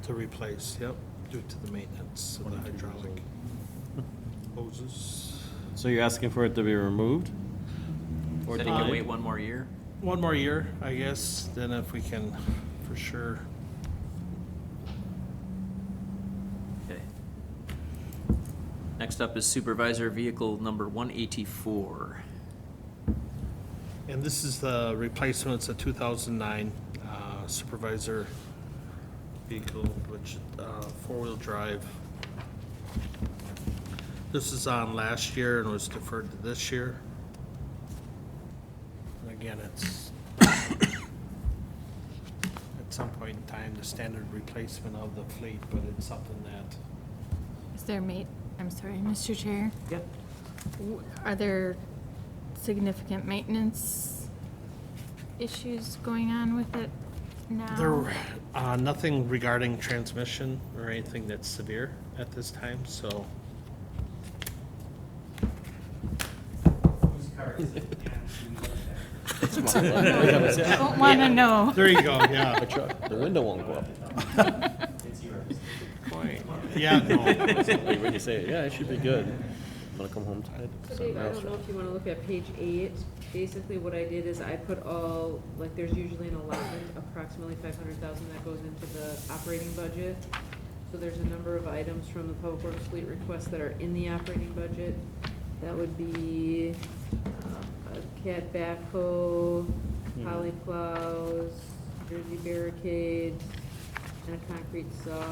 to replace, yep, due to the maintenance of the hydraulic hoses. So you're asking for it to be removed? Or Then you can denied? wait one more year? One more year, I guess, then if we can, for sure. Okay. Next up is supervisor vehicle number 184. And this is the replacement, it's a 2009 supervisor vehicle, which, four-wheel drive. This is on last year and was deferred to this year. And again, it's at some point in time, the standard replacement of the fleet, but it's something that, Is there I'm sorry, Mr. Chair? Yep. Are there significant maintenance issues going on with it now? there, nothing regarding transmission or anything that's severe at this time, so. Whose car is it? Yeah, Don't want to know. There you go, yeah. The window won't go up. it's yours. Yeah, no. Like when you say, it, yeah, it should be good. Wanna come home tired? So Dave, I don't know if you wanna look at page 8. Basically, what I did is I put all, like, there's usually an allotment, approximately 500,000 that goes into the operating budget. So there's a number of items from the Public Works fleet requests that are in the operating budget. That would be a cat backhoe, poly plows, jersey barricades, and a concrete saw.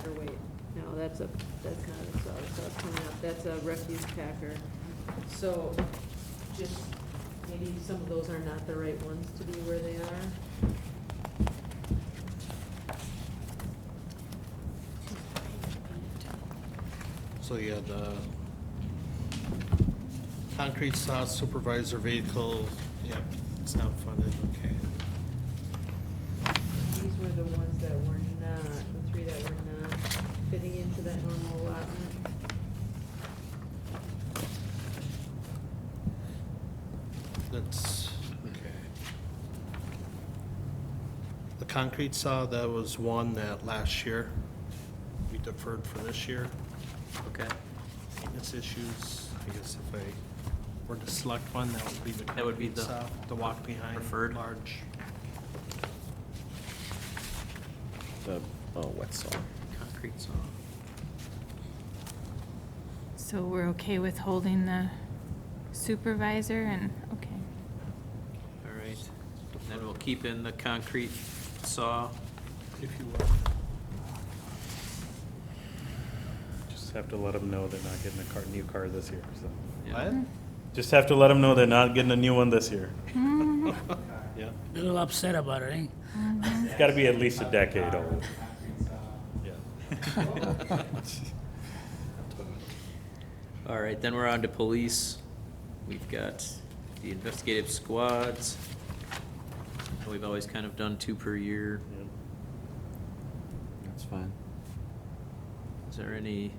Or wait, no, that's not a saw, that's coming up, that's a refuse packer. So, just maybe some of those are not the right ones to be where they are. So yeah, the concrete saw supervisor vehicle, yep, it's not funded, okay. These were the ones that were not, the three that were not fitting into that normal allotment. That's, okay. The concrete saw, that was one that last year we deferred for this year. Okay. Maintenance issues, I guess if I were to select one, that would be the That would be concrete saw, the walk behind. preferred. Large. The, wet saw. Concrete saw. So we're okay with holding the supervisor and, okay. All right. Then we'll keep in the concrete saw. If you will. Just have to let them know they're not getting a new car this year, so. Yeah. What? Just have to let them know they're not getting a new one this year. Yeah. A little upset about it, eh? It's gotta be at least a decade old. Yeah. All right, then we're on to police. We've got the investigative squads. We've always kind of done 2 per year. That's fine. Is there any,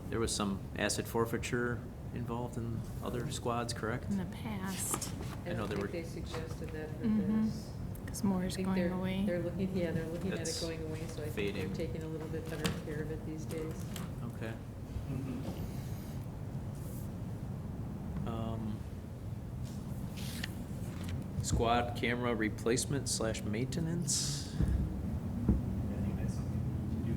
there was some asset forfeiture involved in other squads, correct? In the past, I know there were- think they suggested that for Mhm. this. because more I is think going they're- away. They're looking, yeah, they're looking at it That's going away, so I think fading. they're taking a little bit better care of it these days. Okay. Um, Squad camera replacement / maintenance? I think that's something we need to do.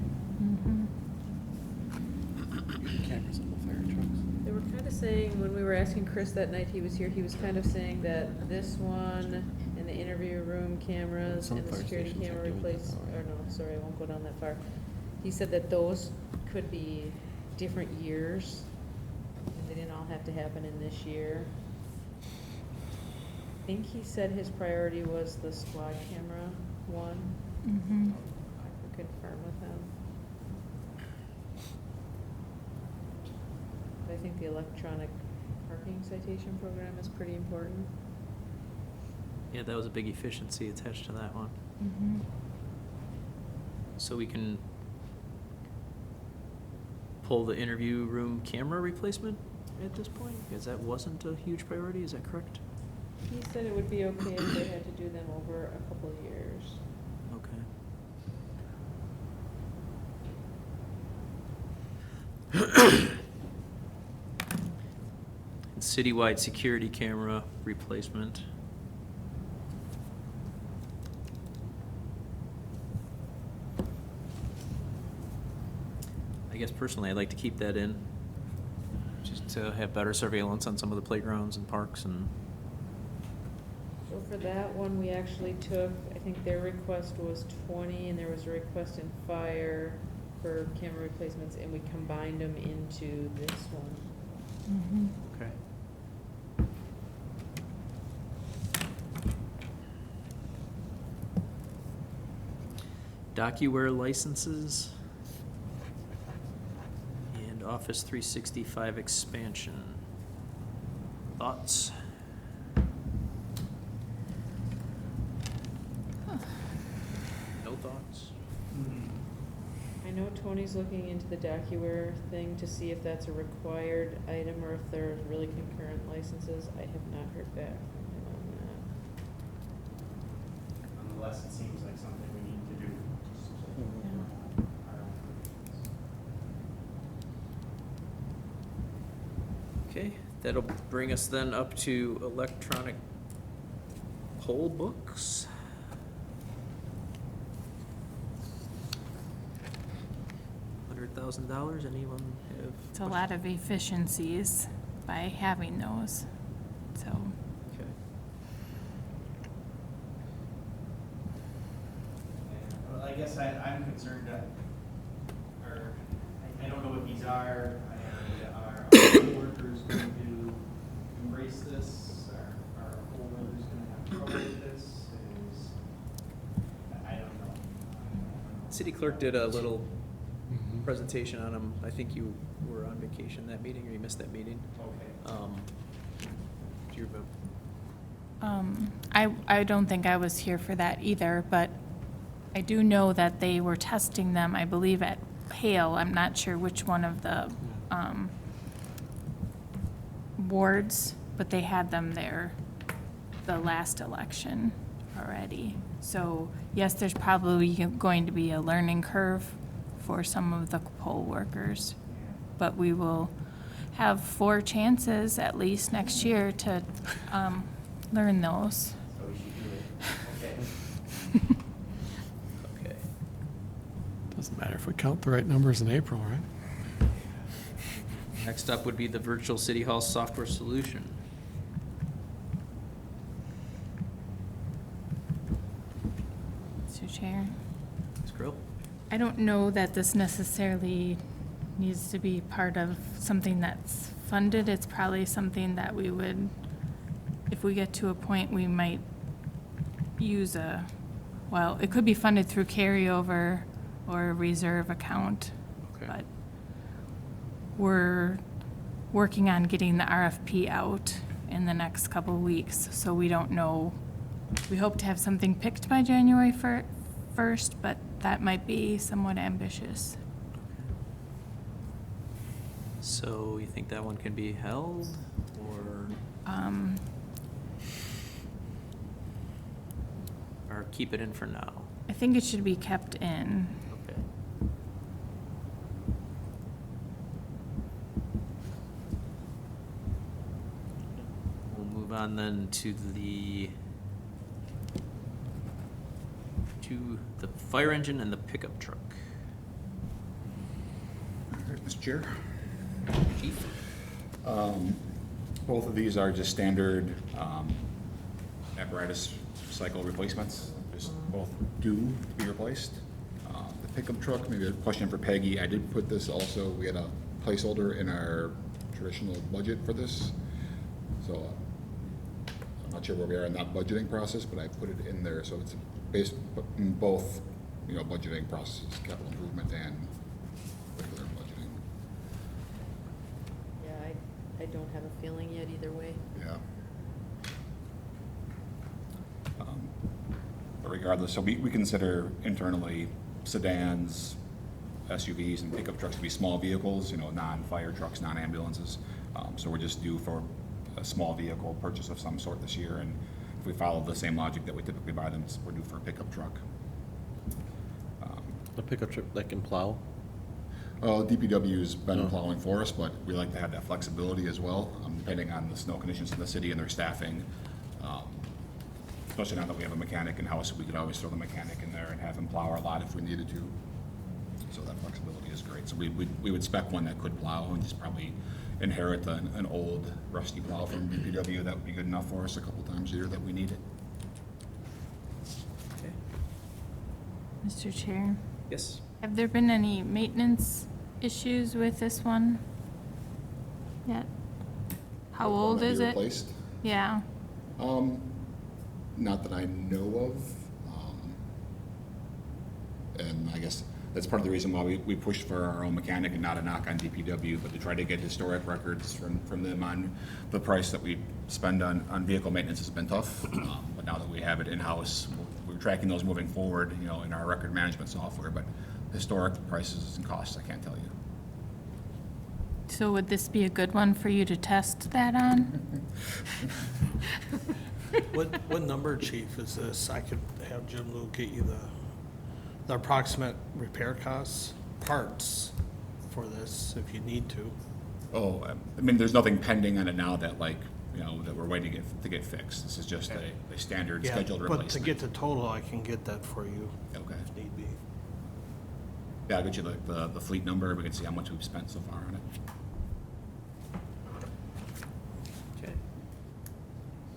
Mhm. Cameras on the fire trucks. They were kind of saying, when we were asking Chris that night he was here, he was kind of saying that this one and the interview room cameras Some and the fire security stations are camera doing that replace, now, or right? no, sorry, I won't go down that far. He said that those could be different years, and they didn't all have to happen in this year. I think he said his priority was the squad camera one. Mhm. I could confirm with him. But I think the electronic parking citation program is pretty important. Yeah, that was a big efficiency attached to that one. Mhm. So we can pull the interview room camera replacement at this point? Because that wasn't a huge priority, is that correct? He said it would be okay if they had to do them over a couple of years. Okay. And citywide security camera replacement. I guess personally, I'd like to keep that in, just to have better surveillance on some of the playgrounds and parks and, So for that one, we actually took, I think their request was 20, and there was a request in fire for camera replacements, and we combined them into this one. Mhm. okay. DocuWare licenses and Office 365 expansion. Thoughts? No thoughts? I know Tony's looking into the DocuWare thing to see if that's a required item or if they're really concurrent licenses. I have not heard back from him on that. Nonetheless, it seems like something we need to do. Okay, that'll bring us then up to electronic poll books. $100,000, anyone have? It's a lot of efficiencies by having those, so. Okay. Well, I guess I'm concerned that, or, I don't know what these are, and are our workers going to embrace this? Are homeowners gonna have trouble with this? I don't know. City clerk did a little presentation on them. I think you were on vacation that meeting, or you missed that meeting. Okay. Do you remember? I don't think I was here for that either, but I do know that they were testing them, I believe, at Hale. I'm not sure which one of the wards, but they had them there the last election already. So yes, there's probably going to be a learning curve for some of the poll workers, but we will have 4 chances at least next year to learn those. So we should do it. Okay. Okay. Doesn't matter if we count the right numbers in April, right? Next up would be the virtual city hall software solution. Mr. Chair, Ms. Grill? I don't know that this necessarily needs to be part of something that's funded. It's probably something that we would, if we get to a point, we might use well, it could be funded through carryover or a reserve account. Okay. But we're working on getting the RFP out in the next couple of weeks, so we don't know. We hope to have something picked by January 1st, but that might be somewhat ambitious. So you think that one can be held, or keep it in for now? I think it should be kept in. Okay. We'll move on then to the fire engine and the pickup truck. All right, Mr. Chair. Chief? Both of these are just standard apparatus cycle replacements, just both due to be replaced. The pickup truck, maybe a question for Peggy. I did put this also, we had a placeholder in our traditional budget for this. So I'm not sure where we are in that budgeting process, but I put it in there. So it's based in both, budgeting processes, capital improvement and regular budgeting. Yeah, I don't have a feeling yet either way. Yeah. But regardless, so we consider internally sedans, SUVs, and pickup trucks to be small vehicles, non-fire trucks, non-ambulances. So we're just due for a small vehicle purchase of some sort this year, and if we follow the same logic that we typically buy them, we're due for a pickup truck. A pickup truck that can plow. DPW's been plowing for us, but we like to have that flexibility as well, depending on the snow conditions in the city and their staffing. Especially now that we have a mechanic in-house, we could always throw the mechanic in there and have him plow our lot if we needed to. So that flexibility is great. So we would spec one that could plow and just probably inherit an old rusty plow from DPW. That would be good enough for us a couple times a year that we need it. Okay. Mr. Chair, Yes? have there been any maintenance issues with this one yet? How One old that is we it? replaced. Yeah. Not that I know of. And I guess that's part of the reason why we pushed for our own mechanic and not a knock on DPW, but to try to get historic records from them on the price that we spend on vehicle maintenance has been tough. But now that we have it in-house, we're tracking those moving forward, in our record management software, but historic prices and costs, I can't tell you. So would this be a good one for you to test that on? What number, chief, is this? I could have Jim Lou get you the approximate repair costs, parts for this, if you need to. Oh, there's nothing pending on it now that that we're waiting to get fixed. This is just a standard Yeah, scheduled but replacement. to get the total, I can get that for you Okay. if need be. Yeah, I'll get you the fleet number. We can see how much we've spent so far on it. Okay.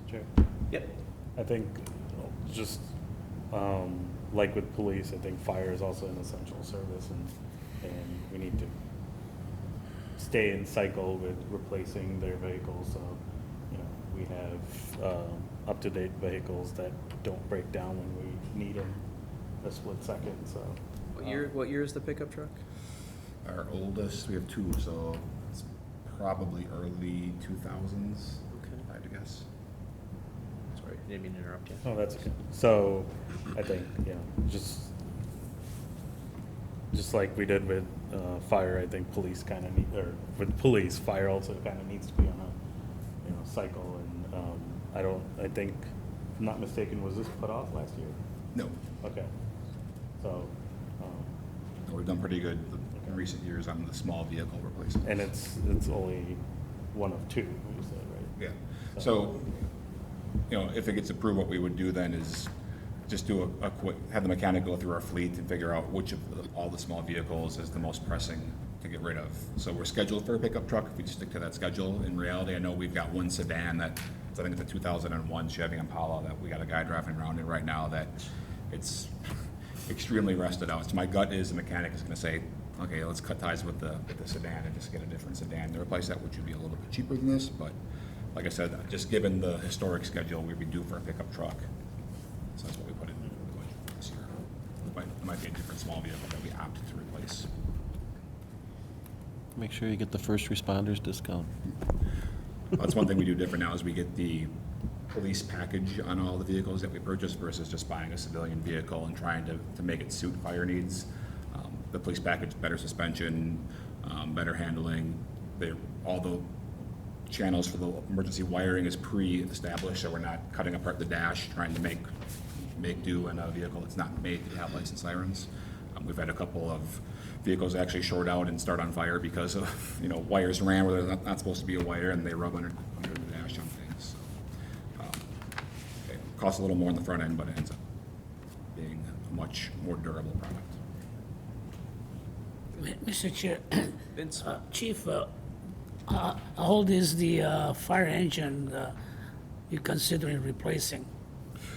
Chair. Yep. I think just like with police, I think fire is also an essential service, and we need to stay in cycle with replacing their vehicles. So, we have up-to-date vehicles that don't break down when we need them a split second, so. What year is the pickup truck? Our oldest, we have two, so it's probably early 2000s, Okay. I had to guess. Sorry, didn't mean to interrupt you. Oh, that's okay. So, I think, yeah, just like we did with fire, I think police kind of need, or with police, fire also kind of needs to be on a, cycle. And I think, if I'm not mistaken, was this put off last year? No, Okay. So, we've done pretty good in recent years on the small vehicle replacement. and it's only one of two, you said, right? Yeah, so, if it gets approved, what we would do then is just do a quick, have the mechanic go through our fleet and figure out which of all the small vehicles is the most pressing to get rid of. So we're scheduled for a pickup truck, if we just stick to that schedule. In reality, I know we've got one sedan that, I think it's a 2001 Chevy Impala that we got a guy driving around in right now that it's extremely rusted out. So my gut is the mechanic is gonna say, okay, let's cut ties with the sedan and just get a different sedan to replace that, which would be a little bit cheaper than this, but like I said, just given the historic schedule, we'd be due for a pickup truck. So that's what we put in the budget this year. It might be a different small vehicle that we opt to replace. Make sure you get the first responders discount. That's one thing we do different now is we get the police package on all the vehicles that we purchase versus just buying a civilian vehicle and trying to make it suit fire needs. The police package, better suspension, better handling. All the channels for the emergency wiring is pre-established, so we're not cutting apart the dash, trying to make do in a vehicle that's not made to have lights and sirens. We've had a couple of vehicles actually short out and start on fire because of, wires ran where there's not supposed to be a wire and they rub under the dash on things. So, it costs a little more on the front end, but it ends up being a much more durable product. Mr. Chair, Vince? Chief, how old is the fire engine you're considering replacing?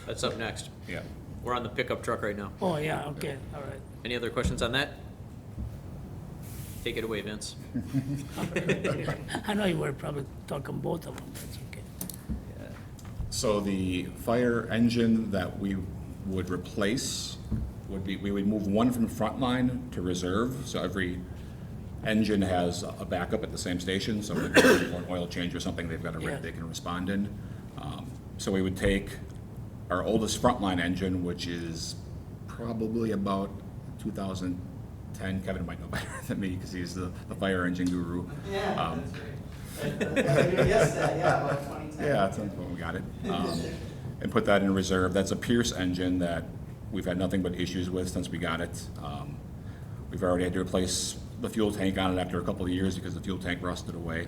That's up next. Yeah. We're on the pickup truck right now. Oh, yeah, okay, all right. Any other questions on that? Take it away, Vince. I know you were probably talking both of them, that's okay. So the fire engine that we would replace would be, we would move one from frontline to reserve. So every engine has a backup at the same station. So if they're for an oil change or something, they've got a rig they can respond in. So we would take our oldest frontline engine, which is probably about 2010. Kevin might know better than me because he's the fire engine guru. Yeah, that's right. Yes, yeah, about 2010. Yeah, that's when we got it. And put that in reserve. That's a Pierce engine that we've had nothing but issues with since we got it. We've already had to replace the fuel tank on it after a couple of years because the fuel tank rusted away.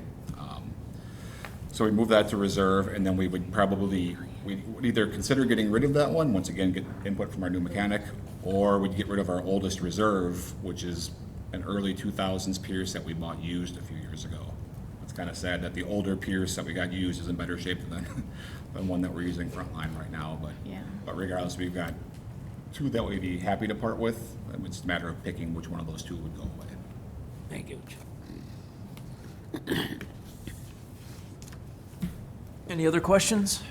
So we moved that to reserve, and then we would we'd either consider getting rid of that one, once again, get input from our new mechanic, or we'd get rid of our oldest reserve, which is an early 2000s Pierce that we bought used a few years ago. It's kind of sad that the older Pierce that we got used is in better shape than one that we're using frontline right now, Yeah. but regardless, we've got two that we'd be happy to part with. It's just a matter of picking which one of those two would go away. Thank you. Any other questions?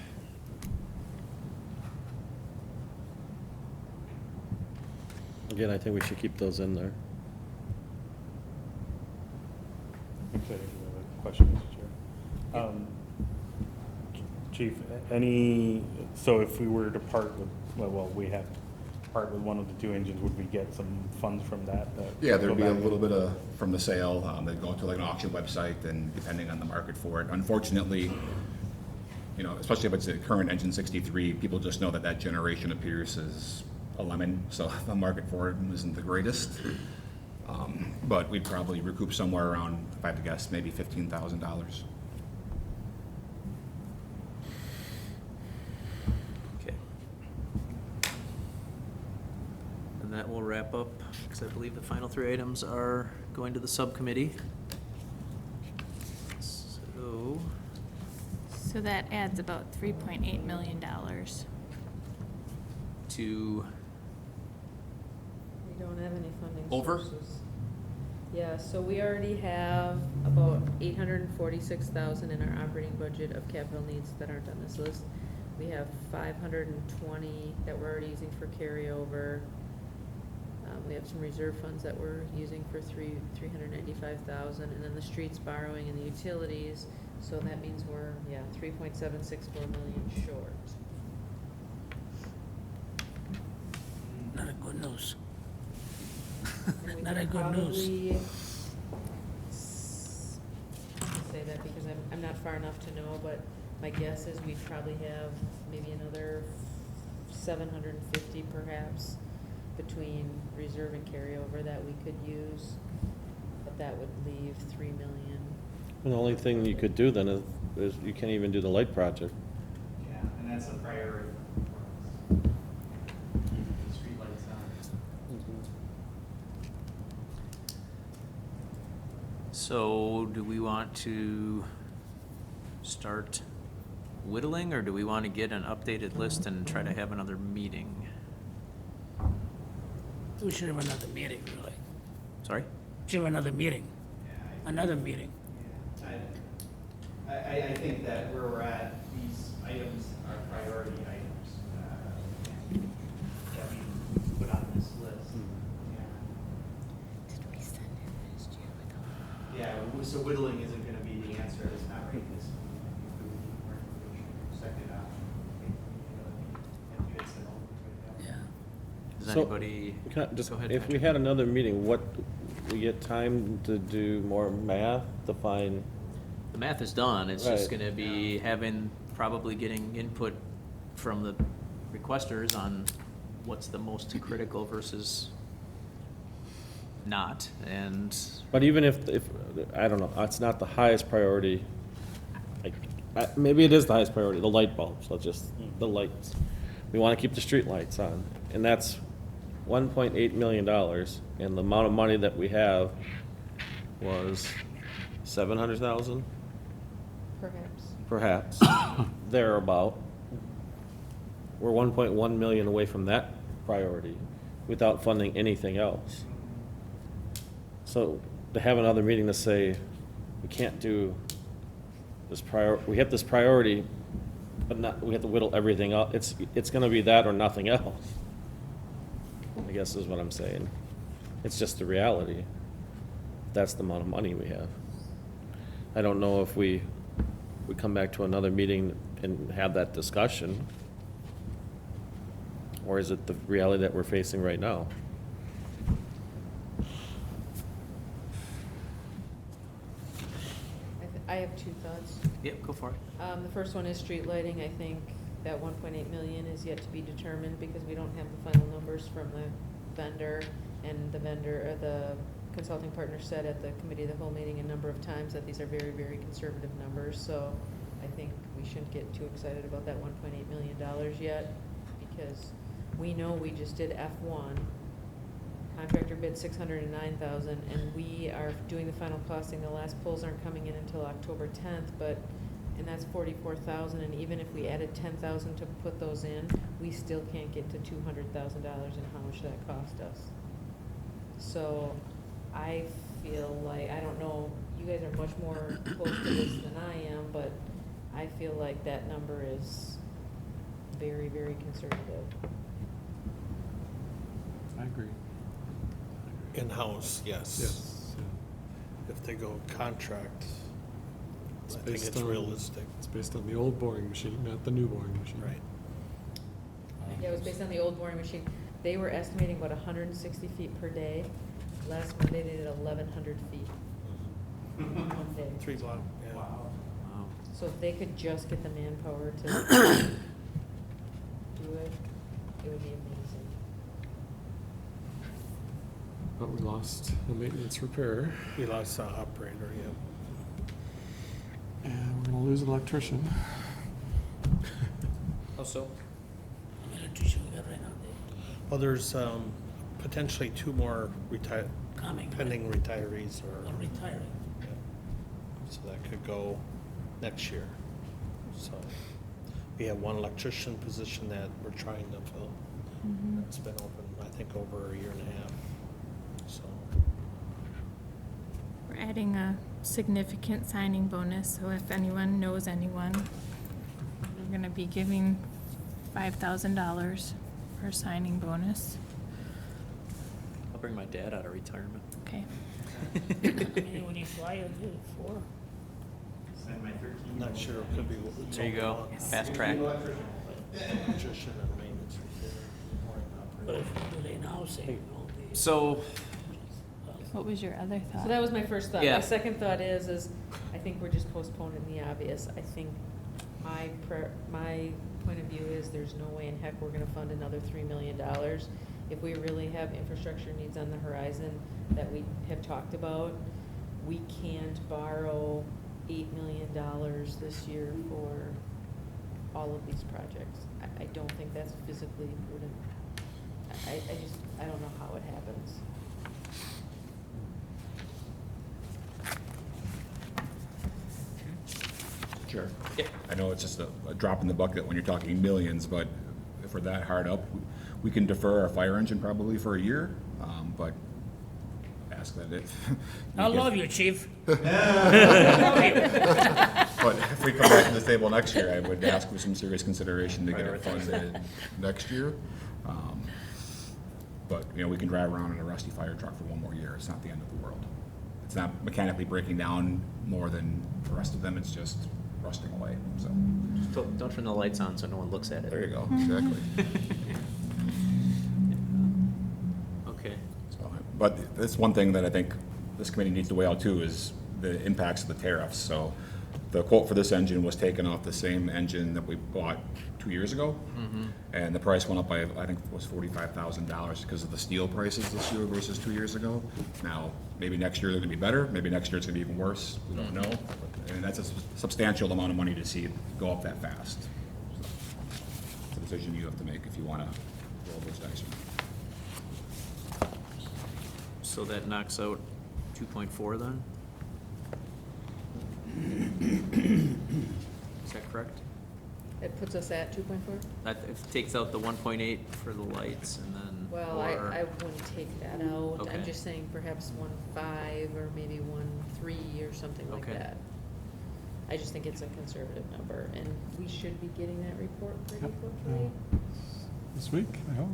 Again, I think we should keep those in there. Actually, I do have a question, Mr. Chair. Chief, so if we were to part with, well, we have to part with one of the two engines, would we get some funds from that? Yeah, there'd go be a back little bit of, from the sale, they'd go to like an auction website and depending on the market for it. Unfortunately, especially if it's a current engine 63, people just know that generation of Pierce is a lemon, so the market for it isn't the greatest. But we'd probably recoup somewhere around, if I had to guess, maybe $15,000. Okay. And that will wrap up, because I believe the final three items are going to the subcommittee. So that adds about $3.8 million. To, We don't have any funding Over? sources. Yeah, so we already have about 846,000 in our operating budget of capital needs that aren't on this list. We have 520 that we're already using for carryover. We have some reserve funds that we're using for 395,000, and then the streets borrowing and the utilities, so that means we're, 3.764 million short. Not a good news. And we Not could a good news. probably say that because I'm not far enough to know, but my guess is we'd probably have maybe another 750 perhaps between reserve and carryover that we could use, but that would leave 3 million. And the only thing you could do then is you can't even do the light project. Yeah, and that's a priority for us. Keeping the streetlights on. So do we want to start whittling, or do we want to get an updated list and try to have another meeting? We should have another meeting, really. Sorry? Should have another meeting, Yeah, another meeting. I think that where we're at, these items are priority items that we put on this list. Did we send it last year with all? Yeah, so whittling isn't gonna be the answer, it's not right this week. We would need more information, second option. And you had said, Yeah. Does So, anybody, Can I just, go ahead, if we Patrick. had another meeting, we get time to do more math to find, The math is done, it's just Right. gonna be probably getting input from the requesters on what's the most critical versus not, and but even if, I don't know, it's not the highest priority. Maybe it is the highest priority, the light bulbs, the lights. We wanna keep the street lights on, and that's $1.8 million, and the amount of money that we have was 700,000, Perhaps. perhaps, thereabout. We're 1.1 million away from that priority without funding anything else. So to have another meeting to say, we can't do this we have this priority, but not, we have to whittle everything up, it's gonna be that or nothing else, I guess is what I'm saying. It's just the reality. That's the amount of money we have. I don't know if we come back to another meeting and have that discussion, or is it the reality that we're facing right now? I have two thoughts. yep, go for it. The first one is street lighting. I think that 1.8 million is yet to be determined because we don't have the final numbers from the vendor. And the vendor, or the consulting partner said at the committee of the whole meeting a number of times that these are very, very conservative numbers. So I think we shouldn't get too excited about that $1.8 million yet, because we know we just did F1. Contractor bid 609,000, and we are doing the final costing. The last pulls aren't coming in until October 10th, and that's 44,000, and even if we added 10,000 to put those in, we still can't get to $200,000 and how much that cost us. So I feel like, I don't know, you guys are much more close to this than I am, but I feel like that number is very, very conservative. I agree. In-house, yes. Yes. If they go contract, It's I think based it's on- realistic, It's based on the old boring machine, not the new boring machine. right? Yeah, it was based on the old boring machine. They were estimating about 160 feet per day. Last Monday, they did 1,100 feet in one day. 3 block, yeah. Wow. Wow. So if they could just get the manpower to do it, it would be amazing. But we lost a maintenance repair, We lost the operator, yeah. and we're gonna lose an electrician. How so? Electrician we got right now, they Well, there's potentially 2 more coming, pending retirees, or or, retiring. so that could go next year. So we have 1 electrician position that we're trying to fill. It's been open, I think, over a year and a half, so. We're adding a significant signing bonus, so if anyone knows anyone, we're gonna be giving $5,000 for a signing bonus. I'll bring my dad out of retirement. Okay. When you fly, you do it for. Send my 13. Not sure, it could be. it's There you go, only one. fast track. Electrician and maintenance repair, mooring But operator. if do they now say, So, What was your other thought? So that was my first thought. Yeah. My second thought is I think we're just postponing the obvious. I think my point of view is there's no way in heck we're gonna fund another $3 million. If we really have infrastructure needs on the horizon that we have talked about, we can't borrow $8 million this year for all of these projects. I don't think that's physically prudent. I don't know how it happens. Sure. Yeah. I know it's just a drop in the bucket when you're talking millions, but if we're that hard up, we can defer our fire engine probably for a year, but ask that it. I love you, chief. But if we come back to the table next year, I would ask for some serious consideration to get it funded next year. But, you know, we can drive around in a rusty fire truck for one more year. It's not the end of the world. It's not mechanically breaking down more than the rest of them. It's just rusting away, so. don't turn the lights on so no one looks at it. There you go, exactly. Okay. So, but that's one thing that I think this committee needs to weigh out too, is the impacts of the tariffs. So the quote for this engine was taken off the same engine that we bought 2 years ago. And the price went up by, I think it was $45,000 because of the steel prices this year versus 2 years ago. Now, maybe next year they're gonna be better, maybe next year it's gonna be even worse, we don't know. And that's a substantial amount of money to see it go up that fast. So, it's a decision you have to make if you wanna roll those dice. So that knocks out 2.4 then? Is that correct? It puts us at 2.4? That it takes out the 1.8 for the lights and then. Well, or- I wouldn't take that out. Okay. I'm just saying perhaps 1.5 or maybe 1.3 or something like Okay. that. I just think it's a conservative number, and we should be getting that report pretty quickly. This week, I hope.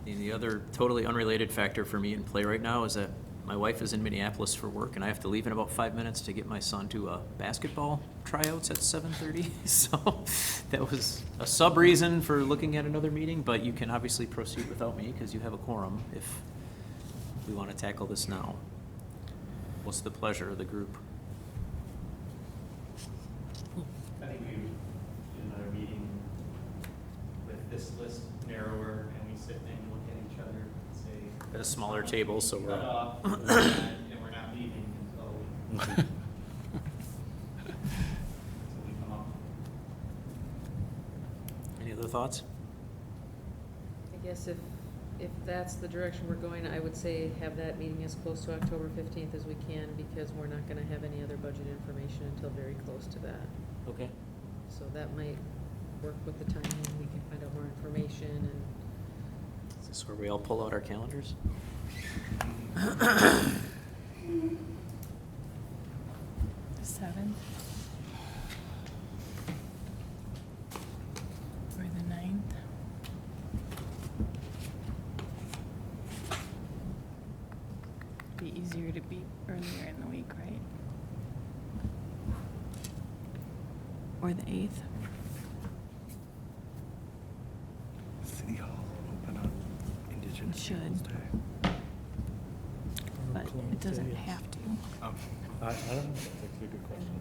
And the other totally unrelated factor for me in play right now is that my wife is in Minneapolis for work, and I have to leave in about 5 minutes to get my son to a basketball tryouts at 7:30. So that was a sub-reason for looking at another meeting, but you can obviously proceed without me because you have a quorum if we want to tackle this now. What's the pleasure of the group? I think we do another meeting with this list narrower, and we sit and look at each other and say. At a smaller table, so we're- Cut off, and we're not leaving until we come up. Any other thoughts? I guess if that's the direction we're going, I would say have that meeting as close to October 15th as we can, because we're not gonna have any other budget information until very close to that. Okay. So that might work with the timing, we can find out more information and. Is this where we all pull out our calendars? The 7th? Or the 9th? Be easier to be earlier in the week, right? Or the 8th? City Hall open on Indigenous It should. Peoples Day. But it doesn't have to. I don't know, that's actually a good question.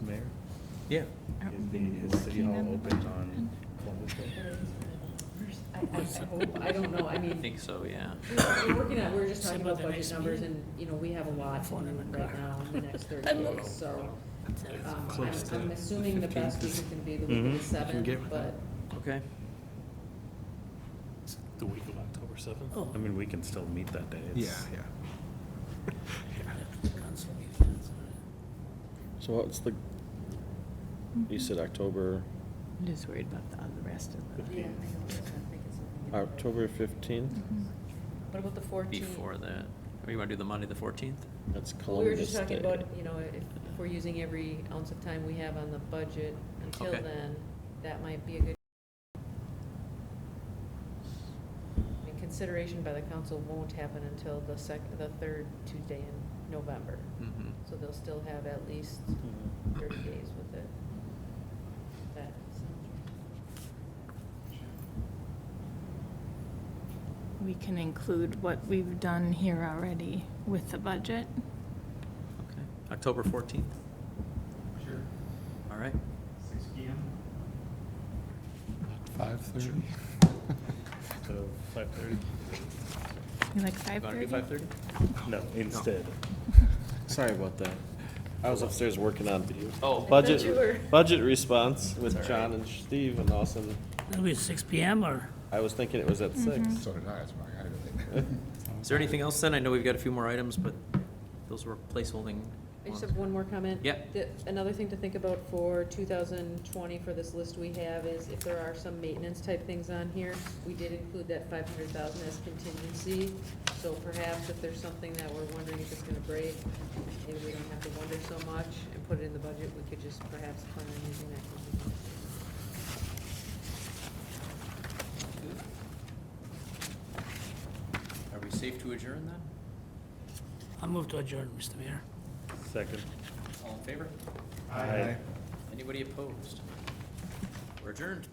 Mayor, Yeah. Aren't we is City Hall working on the open budget on then? Columbus Day? I don't know, I I mean, think so, yeah. we're working on, we're just Say talking about about the budget next numbers, meeting. and, you know, we have a lot to do Phone in the right car. now in the next 30 days, so. I'm assuming the best week is gonna be the week of the can get 7th, with but Okay. The week of October 7th? I mean, we can still meet that day. Yeah, It's- yeah. So what's the, you said October, I'm just worried about the other rest of them. Yeah, I know, that's what I'm thinking, something. October 15th? What about the 14th? Before that, or you want to do the Monday, the 14th? That's Well, we were Columbus just talking Day. about, you know, if we're using every ounce of time we have on the budget until Okay. then, that might be a good. And consideration by the council won't happen until the third Tuesday in November. Mm-hmm. So they'll still have at least 30 days with it. That We can include what we've done here already with the budget. Okay, October 14th, Sure. all right. 6 PM? 5:30? So 5:30? You like You want to do 5:30? 5:30? No, instead. Sorry about that. I was upstairs working on Oh. budget, you were- budget response with That's all John and Steve, and awesome. It'll be 6 PM or? I was thinking it was at 6. So did I, that's why I didn't think. Is there anything else then? I know we've got a few more items, but those were placeholding I just ones. have one more comment. Yeah. Another thing to think about for 2020 for this list we have is if there are some maintenance type things on here, we did include that 500,000 as contingency. So perhaps if there's something that we're wondering if it's gonna break, maybe we don't have to wonder so much and put it in the budget, we could just perhaps plan on using that contingency. Are we safe to adjourn then? I'll move to adjourn, Mr. Mayor. Second. All in favor? Aye. Anybody opposed? We're adjourned.